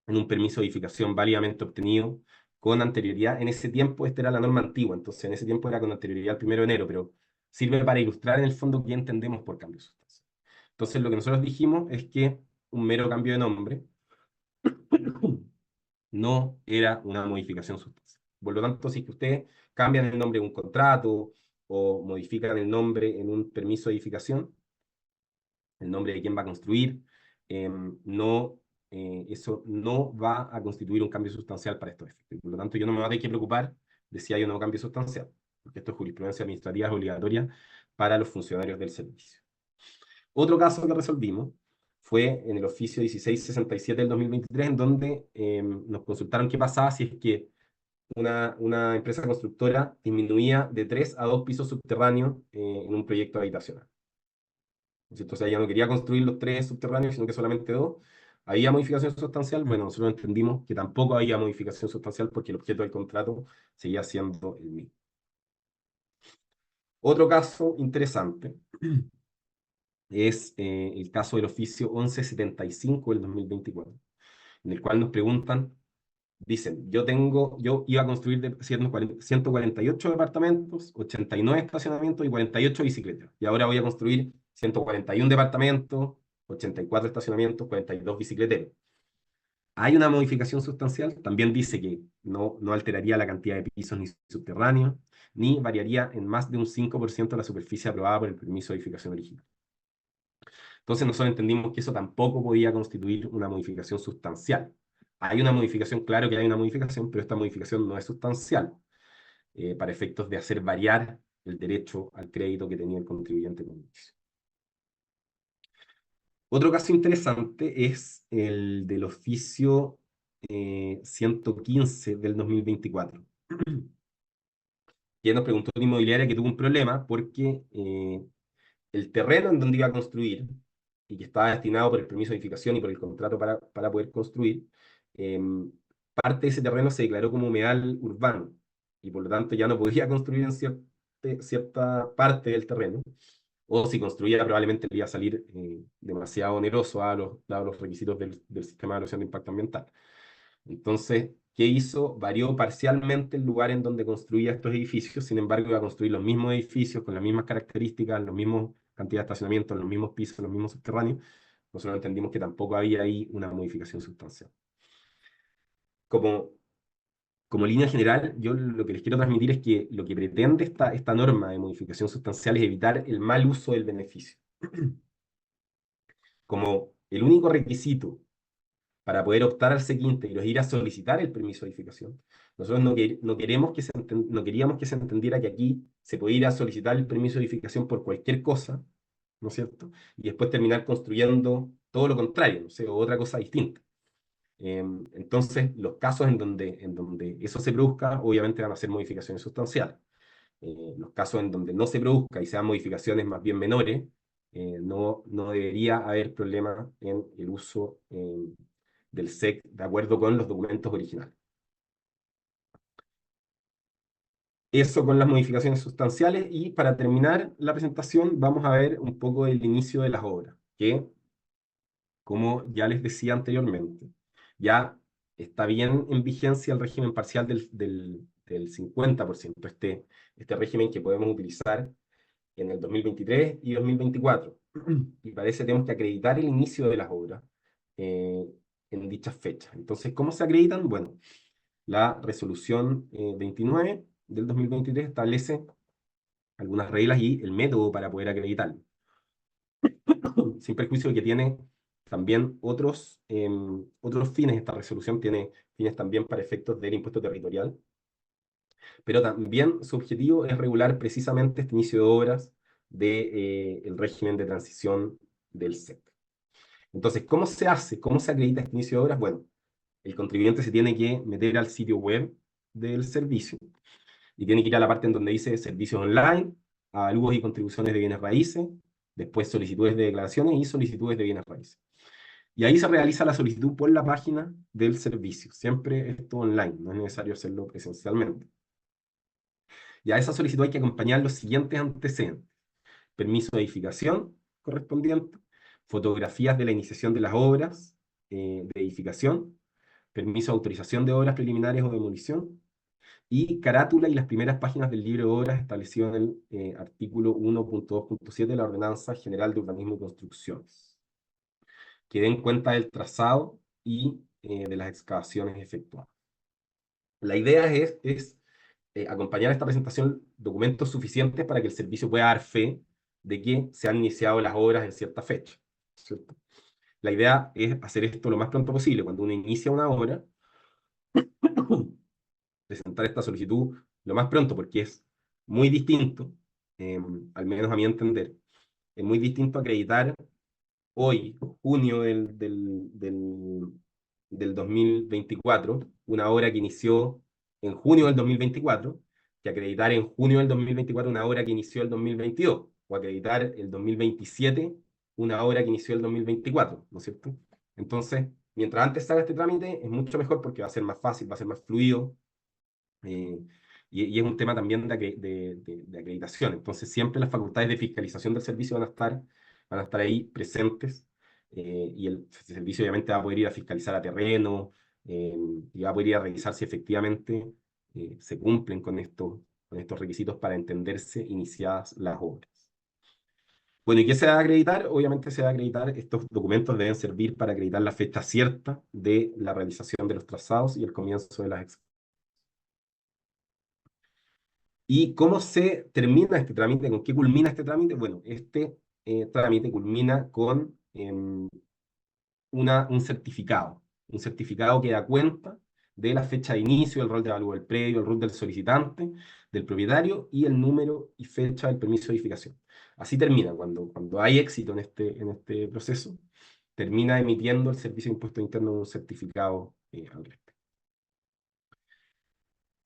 en un permiso de edificación válidamente obtenido con anterioridad. En ese tiempo, esta era la norma antigua, entonces en ese tiempo era con anterioridad al 1 de enero, pero sirve para ilustrar en el fondo qué entendemos por cambio sustancial. Entonces, lo que nosotros dijimos es que un mero cambio de nombre no era una modificación sustancial. Por lo tanto, si es que ustedes cambian el nombre de un contrato o modifican el nombre en un permiso de edificación, el nombre de quién va a construir, no, eso no va a constituir un cambio sustancial para estos efectos. Por lo tanto, yo no me voy a tener que preocupar de si hay o no cambio sustancial, porque esto es jurisprudencia administrativa obligatoria para los funcionarios del servicio. Otro caso que resolvimos fue en el oficio 1667 del 2023, en donde nos consultaron qué pasaba si es que una empresa constructora disminuía de 3 a 2 pisos subterráneos en un proyecto habitacional. Entonces ella no quería construir los 3 subterráneos, sino que solamente 2. ¿Había modificación sustancial? Bueno, nosotros entendimos que tampoco había modificación sustancial porque el objeto del contrato seguía siendo el mismo. Otro caso interesante es el caso del oficio 1175 del 2024, en el cual nos preguntan, dicen, yo iba a construir 148 departamentos, 89 estacionamientos y 48 bicicletas. Y ahora voy a construir 141 departamentos, 84 estacionamientos, 42 bicicleteros. ¿Hay una modificación sustancial? También dice que no alteraría la cantidad de pisos ni subterráneos, ni variaría en más de un 5% la superficie aprobada por el permiso de edificación original. Entonces nosotros entendimos que eso tampoco podía constituir una modificación sustancial. Hay una modificación, claro que hay una modificación, pero esta modificación no es sustancial para efectos de hacer variar el derecho al crédito que tenía el contribuyente con inicio. Otro caso interesante es el del oficio 115 del 2024, que nos preguntó una inmobiliaria que tuvo un problema porque el terreno en donde iba a construir y que estaba destinado por el permiso de edificación y por el contrato para poder construir, parte de ese terreno se declaró como humedal urbano y por lo tanto ya no podía construir en cierta parte del terreno, o si construía probablemente le iba a salir demasiado oneroso dados los requisitos del sistema de evaluación de impacto ambiental. Entonces, ¿qué hizo? Varió parcialmente el lugar en donde construía estos edificios, sin embargo iba a construir los mismos edificios con las mismas características, los mismos cantidad de estacionamientos, los mismos pisos, los mismos subterráneos. Nosotros entendimos que tampoco había ahí una modificación sustancial. Como, como línea general, yo lo que les quiero transmitir es que lo que pretende esta norma de modificación sustancial es evitar el mal uso del beneficio. Como el único requisito para poder optar al SEC íntegro es ir a solicitar el permiso de edificación. Nosotros no queríamos que se entendiera que aquí se puede ir a solicitar el permiso de edificación por cualquier cosa, ¿no es cierto? Y después terminar construyendo todo lo contrario, no sé, o otra cosa distinta. Entonces, los casos en donde eso se produzca, obviamente van a ser modificaciones sustanciales. Los casos en donde no se produzca y sean modificaciones más bien menores, no debería haber problema en el uso del SEC de acuerdo con los documentos originales. Eso con las modificaciones sustanciales, y para terminar la presentación vamos a ver un poco el inicio de las obras, que, como ya les decía anteriormente, ya está bien en vigencia el régimen parcial del 50%, este régimen que podemos utilizar en el 2023 y 2024. Y para eso tenemos que acreditar el inicio de las obras eh, en dichas fechas. Entonces, ¿cómo se acreditan? Bueno, la resolución 29 del 2023 establece algunas reglas y el método para poder acreditarlo, sin perjuicio de que tiene también otros fines. Esta resolución tiene fines también para efectos del impuesto territorial, pero también su objetivo es regular precisamente este inicio de obras del régimen de transición del SEC. Entonces, ¿cómo se hace? ¿Cómo se acredita este inicio de obras? Bueno, el contribuyente se tiene que meter al sitio web del servicio y tiene que ir a la parte en donde dice servicios online, avalúos y contribuciones de bienes raíces, después solicitudes de declaraciones y solicitudes de bienes raíces. Y ahí se realiza la solicitud por la página del servicio. Siempre esto online, no es necesario hacerlo presencialmente. Y a esa solicitud hay que acompañar los siguientes antecedentes: permiso de edificación correspondiente, fotografías de la iniciación de las obras de edificación, permiso de autorización de obras preliminares o demolición, y carátula y las primeras páginas del libro de obras establecido en el artículo 1.2.7 de la Ordenanza General de Urbanismo y Construcciones, que den cuenta del trazado y de las excavaciones efectuadas. La idea es acompañar a esta presentación documentos suficientes para que el servicio pueda dar fe de que se han iniciado las obras en cierta fecha, ¿cierto? La idea es hacer esto lo más pronto posible. Cuando uno inicia una obra, presentar esta solicitud lo más pronto, porque es muy distinto, al menos a mi entender, es muy distinto acreditar hoy, junio del 2024, una obra que inició en junio del 2024, que acreditar en junio del 2024 una obra que inició el 2022, o acreditar el 2027 una obra que inició el 2024, ¿no es cierto? Entonces, mientras antes se haga este trámite, es mucho mejor porque va a ser más fácil, va a ser más fluido, eh, y es un tema también de acreditación. Entonces, siempre las facultades de fiscalización del servicio van a estar ahí presentes, y el servicio obviamente va a poder ir a fiscalizar a terreno, y va a poder ir a revisar si efectivamente se cumplen con estos requisitos para entenderse iniciadas las obras. Bueno, ¿y qué se va a acreditar? Obviamente se va a acreditar, estos documentos deben servir para acreditar la fecha cierta de la realización de los trazados y el comienzo de las. ¿Y cómo se termina este trámite? ¿Con qué culmina este trámite? Bueno, este trámite culmina con un certificado que da cuenta de la fecha de inicio, el rol de avalúo del predio, el rol del solicitante, del propietario y el número y fecha del permiso de edificación. Así termina, cuando hay éxito en este proceso, termina emitiendo el Servicio de Impuesto Interno un certificado al respecto.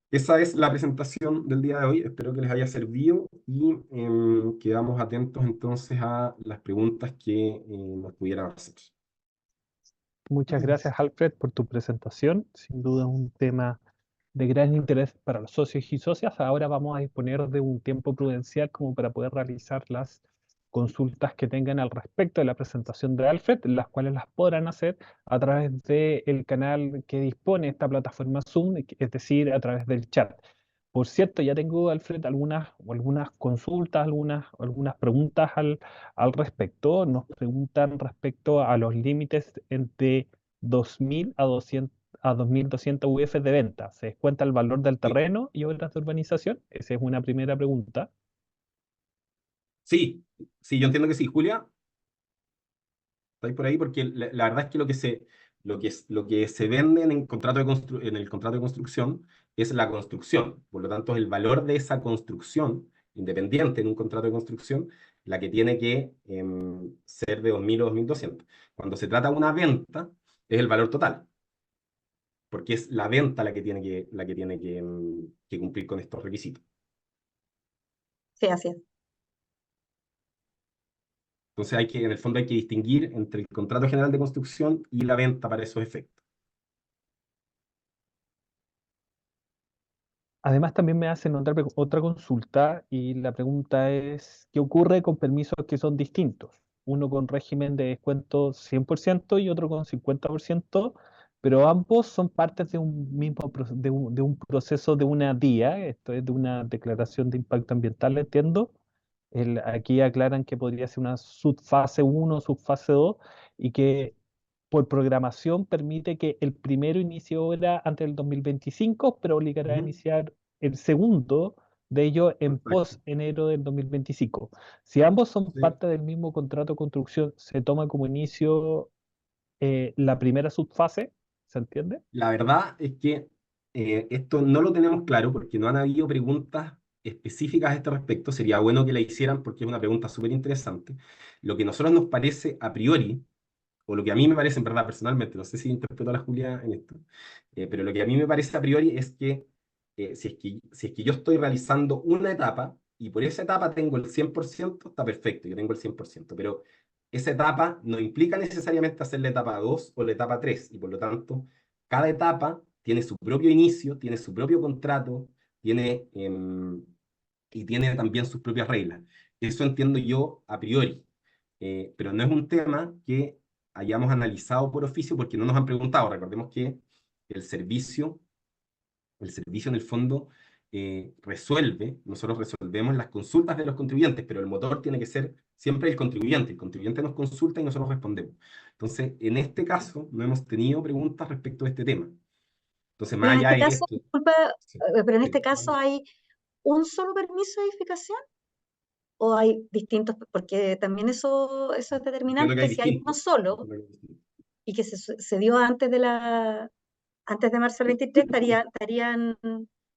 Esa es la presentación del día de hoy. Espero que les haya servido y quedamos atentos entonces a las preguntas que nos pudieran hacer. Muchas gracias, Alfred, por tu presentación. Sin duda un tema de gran interés para los socios y socias. Ahora vamos a disponer de un tiempo prudencial como para poder realizar las consultas que tengan al respecto de la presentación de Alfred, las cuales las podrán hacer a través del canal que dispone esta plataforma Zoom, es decir, a través del chat. Por cierto, ya tengo, Alfred, algunas consultas, algunas preguntas al respecto. Nos preguntan respecto a los límites entre 2.000 a 2.200 UF de venta. ¿Se descuenta el valor del Sí, terreno y obras de urbanización? Esa es una primera pregunta. sí, sí, yo entiendo que sí. Julia, ¿estáis por ahí? Porque la verdad es que lo que se vende en el contrato de construcción es la construcción. Por lo tanto, es el valor de esa construcción, independiente en un contrato de construcción, la que tiene que ser de 2.000 o 2.200. Cuando se trata de una venta, es el valor total, porque es la venta la que tiene que cumplir con estos requisitos. Sí, así es. Entonces, en el fondo hay que distinguir entre el contrato general de construcción y la venta para esos efectos. Además, también me hacen otra consulta y la pregunta es, ¿qué ocurre con permisos que son distintos? Uno con régimen de descuento 100% y otro con 50% pero ambos son partes de un mismo de un proceso de una DIA, esto es de una declaración de impacto ambiental, entiendo. Aquí aclaran que podría ser una subfase uno, subfase 2, y que por programación permite que el primero inicie obra antes del 2025, pero obligará a Ujú. iniciar el segundo de ellos en Perfecto. post enero del 2025. Si ambos son Sí. parte del mismo contrato de construcción, se toma como inicio la primera subfase, ¿se entiende? La verdad es que esto no lo tenemos claro porque no han habido preguntas específicas a este respecto. Sería bueno que la hicieran porque es una pregunta súper interesante. Lo que a nosotros nos parece a priori, o lo que a mí me parece en verdad personalmente, no sé si interpreto a la Julia en esto, pero lo que a mí me parece a priori es que, si es que yo estoy realizando una etapa y por esa etapa tengo el 100%, está perfecto, yo tengo el 100%, pero esa etapa no implica necesariamente hacer la etapa 2 o la etapa 3 y por lo tanto cada etapa tiene su propio inicio, tiene su propio contrato, tiene, y tiene también sus propias reglas. Eso entiendo yo a priori. Pero no es un tema que hayamos analizado por oficio porque no nos han preguntado. Recordemos que el servicio, el servicio en el fondo resuelve, nosotros resolvemos las consultas de los contribuyentes, pero el motor tiene que ser siempre el contribuyente nos consulta y nosotros respondemos. Entonces, en este caso, no hemos tenido preguntas respecto a este tema. Entonces, Pero más en allá este de caso, esto, disculpa, sí, pero en sí, este caso hay un solo permiso de edificación o hay distintos, porque también eso es entiendo que hay determinante. Si hay uno distintos. solo Entiendo que hay distintos. y que se dio antes de marzo del 23, estarían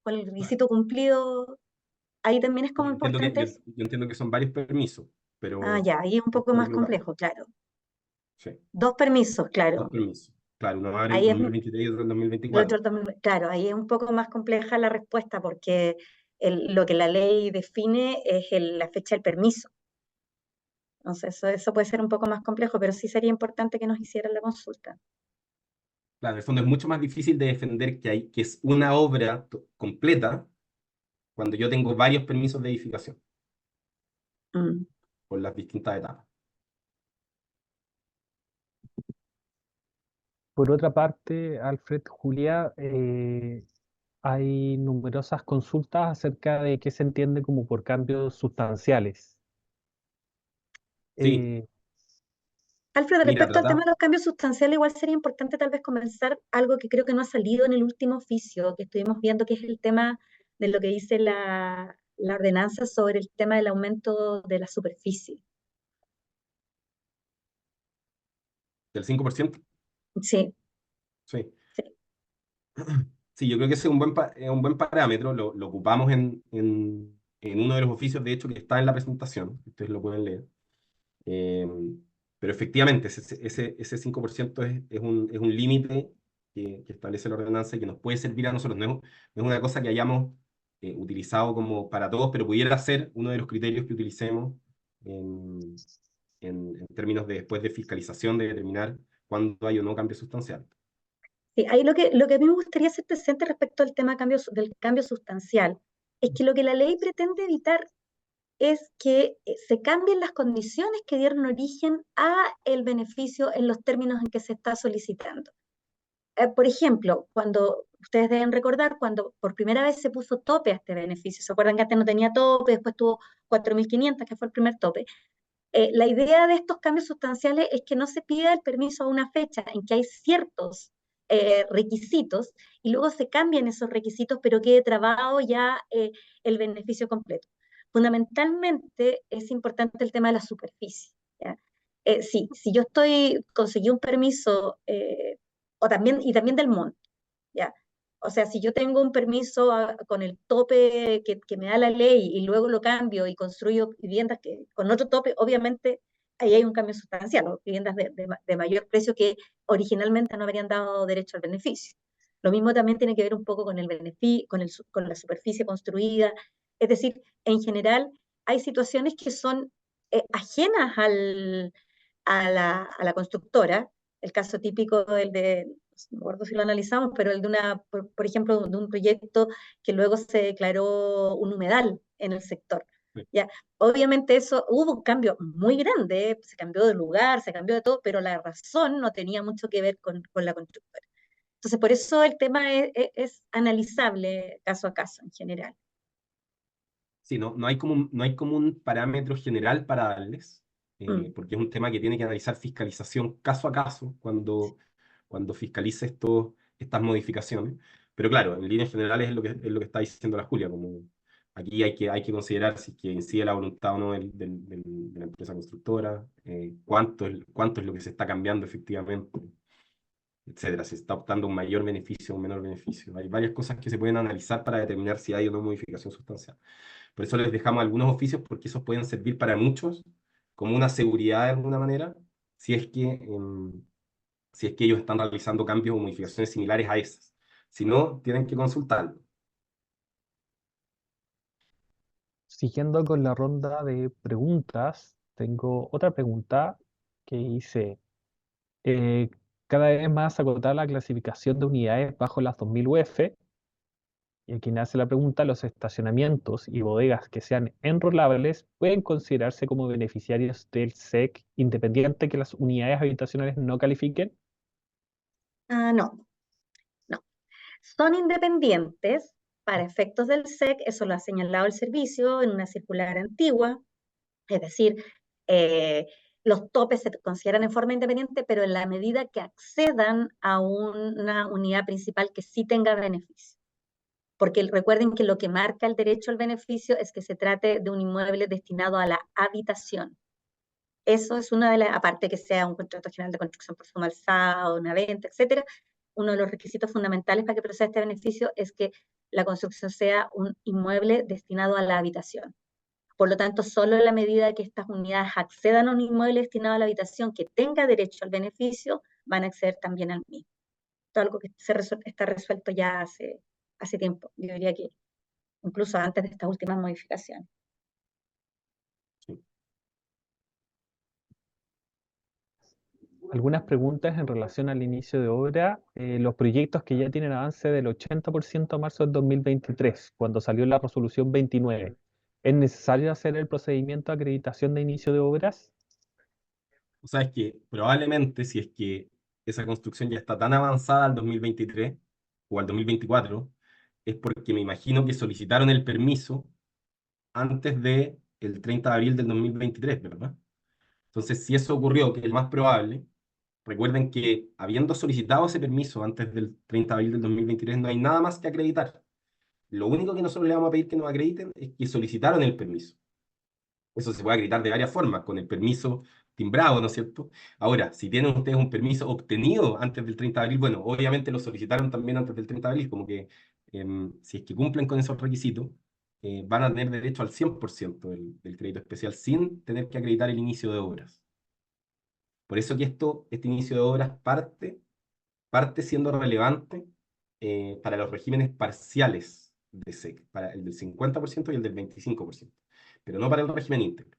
con el requisito cumplido. Ahí también es Yo como entiendo que, importante eso. yo entiendo que son varios permisos, Ah, pero ya, ahí es un puedo poco estar más equivocado. complejo, claro. Sí. Dos permisos, Dos claro. permisos. Claro, uno va en el Ahí es 2023 y otro en el 2024. otro también, claro, ahí es un poco más compleja la respuesta porque lo que la ley define es la fecha del permiso. Entonces, eso puede ser un poco más complejo, pero sí sería importante que nos hicieran la consulta. Claro, en el fondo es mucho más difícil de defender que es una obra completa cuando yo tengo varios permisos de edificación Mm. por las distintas etapas. Por otra parte, Alfred, Julia, hay numerosas consultas acerca de qué se entiende como por cambios sustanciales. Sí, Eh, Alfredo, mira, respecto al tema trata de los cambios sustanciales, igual sería importante tal vez comenzar algo que creo que no ha salido en el último oficio que estuvimos viendo, que es el tema de lo que dice la ordenanza sobre el tema del aumento de la superficie. del 5%. Sí, Sí. sí. Sí, yo creo que ese es es un buen parámetro. Lo ocupamos en uno de los oficios, de hecho, que está en la presentación. Ustedes lo pueden leer. Eh, pero efectivamente, ese 5% es un límite que establece la ordenanza y que nos puede servir a nosotros. No es una cosa que hayamos utilizado como para todos, pero pudiera ser uno de los criterios que utilicemos en, en términos de después de fiscalización, de determinar cuándo hay o no cambio sustancial. Sí, ahí lo que a mí me gustaría hacer presente respecto al tema del cambio sustancial es que lo que la ley pretende evitar es que se cambien las condiciones que dieron origen a el beneficio en los términos en que se está solicitando. Por ejemplo, cuando ustedes deben recordar, cuando por primera vez se puso tope a este beneficio, ¿se acuerdan que antes no tenía tope, después tuvo 4.500, que fue el primer tope? La idea de estos cambios sustanciales es que no se pida el permiso a una fecha en que hay ciertos requisitos y luego se cambian esos requisitos, pero quede trabado ya el beneficio completo. Fundamentalmente es importante el tema de la superficie. ¿Ya? Sí, si yo conseguí un permiso, y también del monto, ¿ya? O sea, si yo tengo un permiso con el tope que me da la ley y luego lo cambio y construyo viviendas con otro tope, obviamente ahí hay un cambio sustancial, o viviendas de mayor precio que originalmente no habrían dado derecho al beneficio. Lo mismo también tiene que ver un poco con el beneficio, con la superficie construida. Es decir, en general hay situaciones que son ajenas a la constructora. El caso típico no me acuerdo si lo analizamos, pero el de por ejemplo, de un proyecto que luego se declaró un humedal en el sector. Sí. Ya, obviamente hubo un cambio muy grande, se cambió de lugar, se cambió de todo, pero la razón no tenía mucho que ver con la constructora. Entonces, por eso el tema es analizable caso a caso en general. Sí, no hay como un parámetro general para darles, Mm. porque es un tema que tiene que analizar fiscalización caso a caso cuando fiscalice estas modificaciones. Pero claro, en líneas generales es lo que está diciendo la Julia, como aquí hay que considerar si es que incide la voluntad o no de la empresa constructora, cuánto es lo que se está cambiando efectivamente, etcétera. Si está optando un mayor beneficio o un menor beneficio. Hay varias cosas que se pueden analizar para determinar si hay o no modificación sustancial. Por eso les dejamos algunos oficios, porque esos pueden servir para muchos como una seguridad de alguna manera, si es que, si es que ellos están realizando cambios o modificaciones similares a esas. Si no, tienen que consultarlo. Siguiendo con la ronda de preguntas, tengo otra pregunta que dice, eh, cada vez más acotada la clasificación de unidades bajo las 2000 UF, y a quien hace la pregunta, los estacionamientos y bodegas que sean enrolables pueden considerarse como beneficiarios del SEC independiente que las unidades habitacionales no califiquen. Ah, no, no. Son independientes para efectos del SEC, eso lo ha señalado el servicio en una circular antigua, es decir, eh, los topes se consideran en forma independiente, pero en la medida que accedan a una unidad principal que sí tenga beneficio. Porque recuerden que lo que marca el derecho al beneficio es que se trate de un inmueble destinado a la habitación. Eso es una de las, aparte que sea un contrato general de construcción por suma alzada, una venta, etcétera, uno de los requisitos fundamentales para que proceda este beneficio es que la construcción sea un inmueble destinado a la habitación. Por lo tanto, solo en la medida que estas unidades accedan a un inmueble destinado a la habitación que tenga derecho al beneficio, van a acceder también al mismo. Esto es algo que está resuelto ya hace tiempo. Yo diría que incluso antes de estas últimas modificaciones. Sí. Algunas preguntas en relación al inicio de obra. Los proyectos que ya tienen avance del 80% a marzo del 2023, cuando salió la resolución 29. ¿Es necesario hacer el procedimiento de acreditación de inicio de obras? O sea, es que probablemente si es que esa construcción ya está tan avanzada al 2023 o al 2024, es porque me imagino que solicitaron el permiso antes del 30 de abril del 2023, ¿verdad? Entonces, si eso ocurrió, que es el más probable, recuerden que habiendo solicitado ese permiso antes del 30 de abril del 2023, no hay nada más que acreditar. Lo único que nosotros le vamos a pedir que nos acrediten es que solicitaron el permiso. Eso se puede acreditar de varias formas, con el permiso timbrado, ¿no es cierto? Ahora, si tienen ustedes un permiso obtenido antes del 30 de abril, bueno, obviamente lo solicitaron también antes del 30 de abril, como que si es que cumplen con esos requisitos, van a tener derecho al 100% del crédito especial sin tener que acreditar el inicio de obras. Por eso que este inicio de obras parte siendo relevante para los regímenes parciales de SEC, para el del 50% y el del 25%, pero no para el régimen íntegro.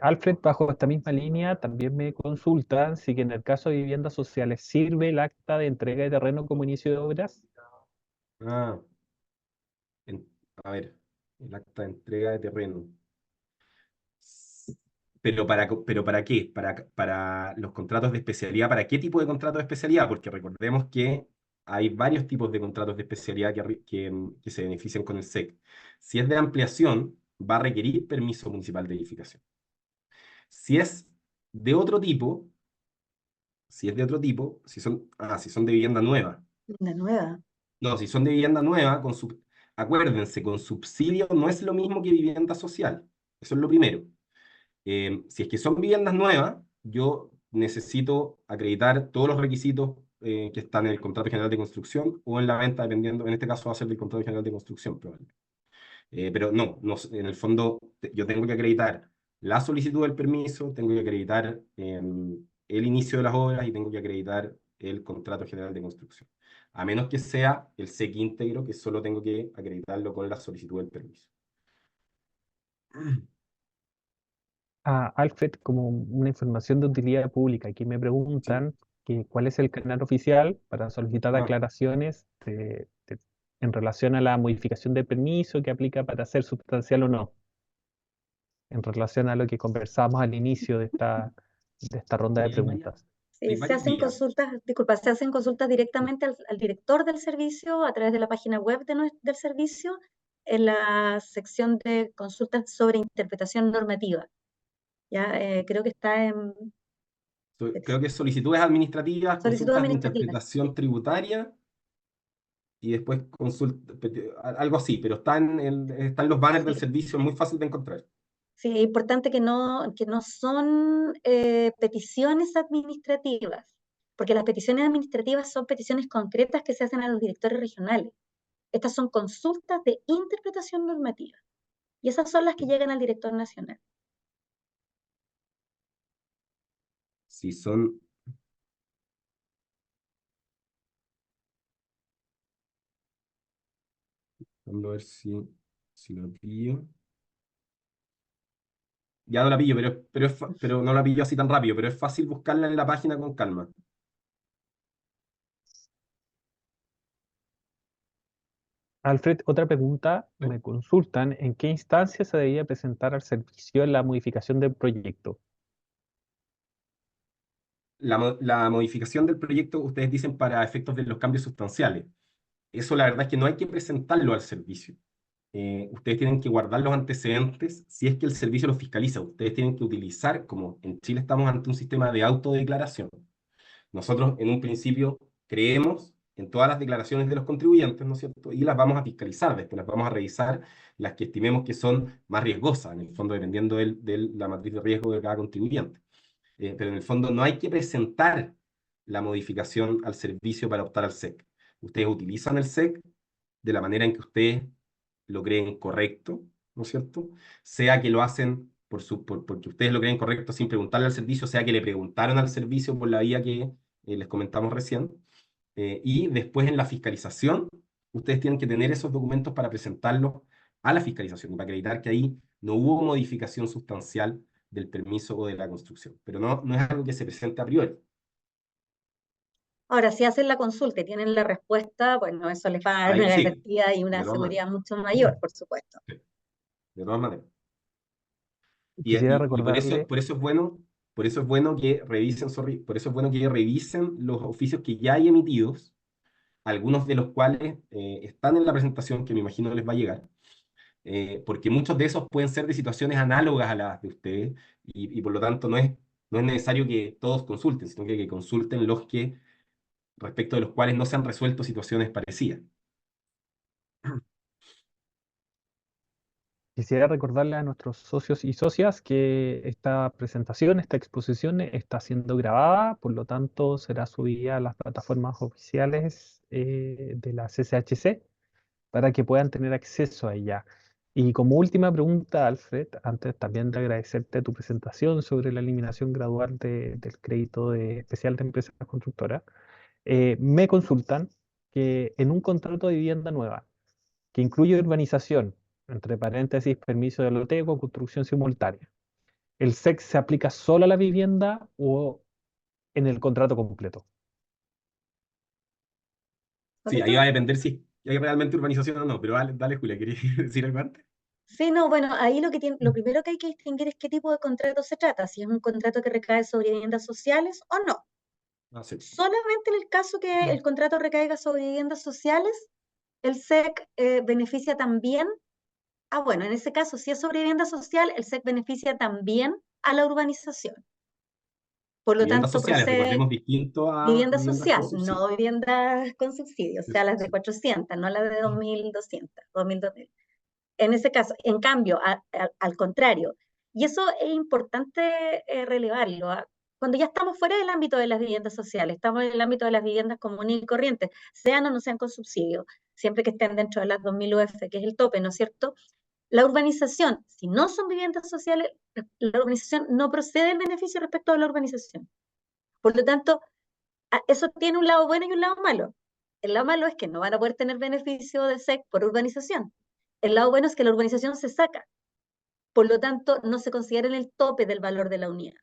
Alfred, bajo esta misma línea, también me consultan si que en el caso de viviendas sociales sirve el acta de entrega de terreno como inicio de obras. Ah, a ver, el acta de entrega de terreno. ¿Pero para qué? Para los contratos de especialidad. ¿Para qué tipo de contrato de especialidad? Porque recordemos que hay varios tipos de contratos de especialidad que se benefician con el SEC. Si es de ampliación, va a requerir permiso municipal de edificación. Si es de otro tipo, si son de vivienda nueva. Una nueva. No, si son de vivienda nueva, acuérdense, con subsidio no es lo mismo que vivienda social. Eso es lo primero. Si es que son viviendas nuevas, yo necesito acreditar todos los requisitos que están en el contrato general de construcción o en la venta, dependiendo, en este caso va a ser del contrato general de construcción, probablemente. Pero no, en el fondo yo tengo que acreditar la solicitud del permiso, tengo que acreditar el inicio de las obras y tengo que acreditar el contrato general de construcción. A menos que sea el SEC íntegro, que solo tengo que acreditarlo con la solicitud del permiso. Alfred, como una información de utilidad pública, aquí me Sí. preguntan que cuál es el canal oficial para solicitar Ah, aclaraciones en relación a la modificación de permiso que aplica para ser sustancial o no, en relación a lo que conversamos al inicio de esta ronda de Sí, preguntas. Sí, Hay se varias hacen vías. consultas, disculpa, se hacen consultas directamente al director del servicio a través de la página web del servicio en la sección de consultas sobre interpretación normativa. Ya, creo que está en Creo que solicitudes administrativas, solicitud consultas de administrativa. interpretación tributaria y después algo así, pero están los banners del Sí, servicio, es muy fácil de encontrar. sí, es importante que no son peticiones administrativas, porque las peticiones administrativas son peticiones concretas que se hacen a los directores regionales. Estas son consultas de interpretación normativa. Y esas son las que llegan al director nacional. Si son... Vamos a ver si lo pillo. Ya no la pillo, pero no la pillo así tan rápido, pero es fácil buscarla en la página con calma. Alfred, otra pregunta, ¿Sí? me consultan en qué instancia se debía presentar al servicio la modificación del proyecto. La modificación del proyecto, ustedes dicen para efectos de los cambios sustanciales. Eso la verdad es que no hay que presentarlo al servicio. Ustedes tienen que guardar los antecedentes si es que el servicio los fiscaliza. Ustedes tienen que utilizar, como en Chile estamos ante un sistema de autodeclaración. Nosotros en un principio creemos en todas las declaraciones de los contribuyentes, ¿no es cierto? Y las vamos a fiscalizar, después las vamos a revisar, las que estimemos que son más riesgosas, en el fondo dependiendo de la matriz de riesgo de cada contribuyente. Pero en el fondo no hay que presentar la modificación al servicio para optar al SEC. Ustedes utilizan el SEC de la manera en que ustedes lo creen correcto, ¿no es cierto? Sea que lo hacen porque ustedes lo creen correcto sin preguntarle al servicio, sea que le preguntaron al servicio por la vía que les comentamos recién. Y después en la fiscalización, ustedes tienen que tener esos documentos para presentarlos a la fiscalización y para acreditar que ahí no hubo modificación sustancial del permiso o de la construcción. Pero no es algo que se presente a priori. Ahora, si hacen la consulta y tienen la respuesta, bueno, eso les va a dar Ahí una sí, garantía y una de todas maneras. seguridad mucho mayor, por supuesto. Sí, de todas maneras. Quisiera Y recordarle, por eso es bueno que revisen, por eso es bueno que revisen los oficios que ya hay emitidos, algunos de los cuales están en la presentación que me imagino les va a llegar, porque muchos de esos pueden ser de situaciones análogas a las de ustedes y por lo tanto no es necesario que todos consulten, sino que consulten los que respecto de los cuales no se han resuelto situaciones parecidas. quisiera recordarle a nuestros socios y socias que esta presentación, esta exposición está siendo grabada, por lo tanto será subida a las plataformas oficiales de la CCHC para que puedan tener acceso a ella. Y como última pregunta, Alfred, antes también de agradecerte tu presentación sobre la eliminación gradual del crédito especial de empresas constructoras, me consultan que en un contrato de vivienda nueva que incluye urbanización, entre paréntesis, permiso de loteo con construcción simultánea, ¿el SEC se aplica solo a la vivienda o en el contrato completo? Sí, ahí va a ¿Correcto? depender si hay realmente urbanización o no, pero dale Julia, ¿querías decir algo antes? Sí, no, bueno, ahí lo primero que hay que distinguir es qué tipo de contrato se trata, si es un contrato que recae sobre viviendas sociales o no. Ah, sí. Solamente en el caso que el contrato recaiga sobre viviendas sociales, el SEC beneficia también. Ah, bueno, en ese caso, si es sobre vivienda social, el SEC beneficia también a la urbanización. Por lo Viviendas tanto, sociales, procede recordemos, distinto a vivienda viviendas social, con subsidio. no viviendas con subsidio, o sea, las de Sí. 400, no las de 2.200, 2.000. En ese caso, en cambio, al contrario, y eso es importante relevarlo, cuando ya estamos fuera del ámbito de las viviendas sociales, estamos en el ámbito de las viviendas comunes y corrientes, sean o no sean con subsidio, siempre que estén dentro de las 2.000 UF, que es el tope, ¿no es cierto? La urbanización, si no son viviendas sociales, la urbanización no procede el beneficio respecto a la urbanización. Por lo tanto, eso tiene un lado bueno y un lado malo. El lado malo es que no van a poder tener beneficio de SEC por urbanización. El lado bueno es que la urbanización se saca. Por lo tanto, no se considera en el tope del valor de la unidad.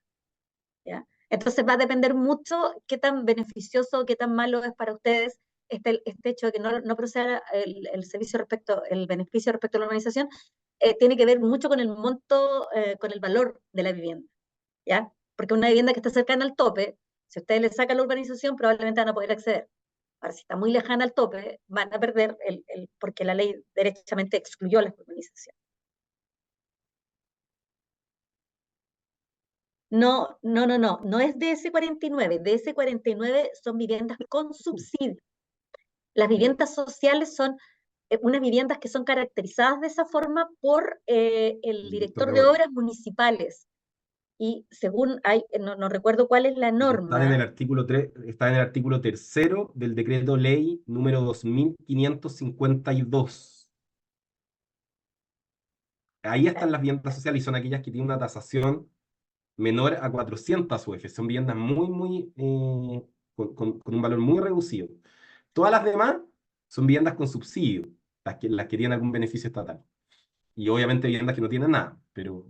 ¿Ya? Entonces va a depender mucho qué tan beneficioso, qué tan malo es para ustedes este hecho de que no proceda el servicio el beneficio respecto a la urbanización, tiene que ver mucho con el monto, con el valor de la vivienda. ¿Ya? Porque una vivienda que está cercana al tope, Si ustedes le sacan la urbanización, probablemente van a poder acceder. Ahora, si está muy lejana al tope, van a perder porque la ley derechamente excluyó la urbanización. No, no, no, no, no es DS49. DS49 son viviendas con subsidio. Las viviendas sociales son unas viviendas que son caracterizadas de esa forma por el director de obras municipales. Y según hay, no recuerdo cuál es la Está en el norma. artículo 3, está en el artículo 3º del decreto ley número 2552. Ahí están las viviendas sociales y son aquellas que tienen una tasación menor a 400 UF. Son viviendas con un valor muy reducido. Todas las demás son viviendas con subsidio, las que tienen algún beneficio estatal. Y obviamente viviendas que no tienen nada, pero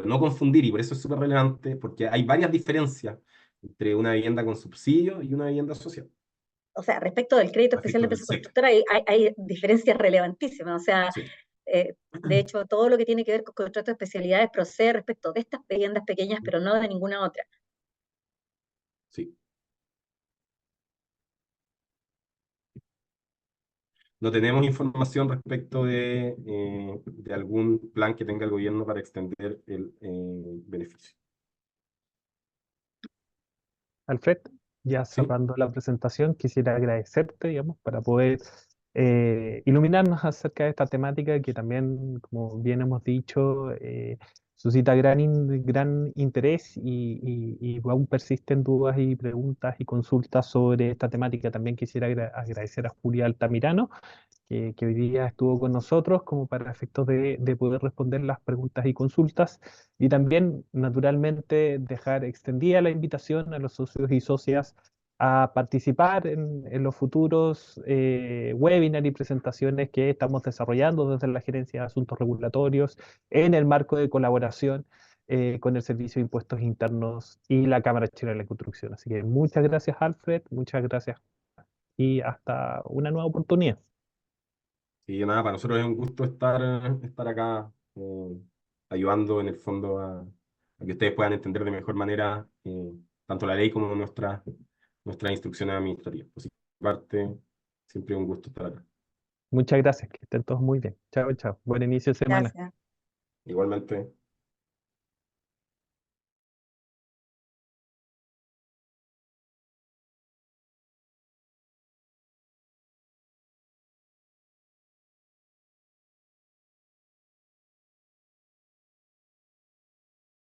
no confundir, y por eso es súper relevante, porque hay varias diferencias entre una vivienda con subsidio y una vivienda social. O sea, respecto del crédito A especial de efectos del empresa SEC. constructora, hay diferencias relevantísimas. O sea, Sí, de hecho, todo lo que tiene que ver con contratos de especialidades procede respecto de estas viviendas pequeñas, pero no de ninguna otra. sí. No tenemos información respecto de algún plan que tenga el gobierno para extender el beneficio. Alfred, ya ¿Sí? cerrando la presentación, quisiera agradecerte, digamos, para poder iluminarnos acerca de esta temática que también, como bien hemos dicho, suscita gran interés y aún persisten dudas y preguntas y consultas sobre esta temática. También quisiera agradecer a Julia Altamirano, que hoy día estuvo con nosotros como para efectos de poder responder las preguntas y consultas y también, naturalmente, dejar extendida la invitación a los socios y socias a participar en los futuros webinars y presentaciones que estamos desarrollando desde la Gerencia de Asuntos Regulatorios en el marco de colaboración con el Servicio de Impuestos Internos y la Cámara Chilena de la Construcción. Así que muchas gracias, Alfred, muchas gracias y hasta una nueva oportunidad. Y nada, para nosotros es un gusto estar acá ayudando en el fondo a que ustedes puedan entender de mejor manera tanto la ley como nuestras instrucciones administrativas. Por su parte, siempre un gusto estar acá. Muchas gracias, que estén todos muy bien. Chao, chao. Buen inicio de semana. Gracias. Igualmente.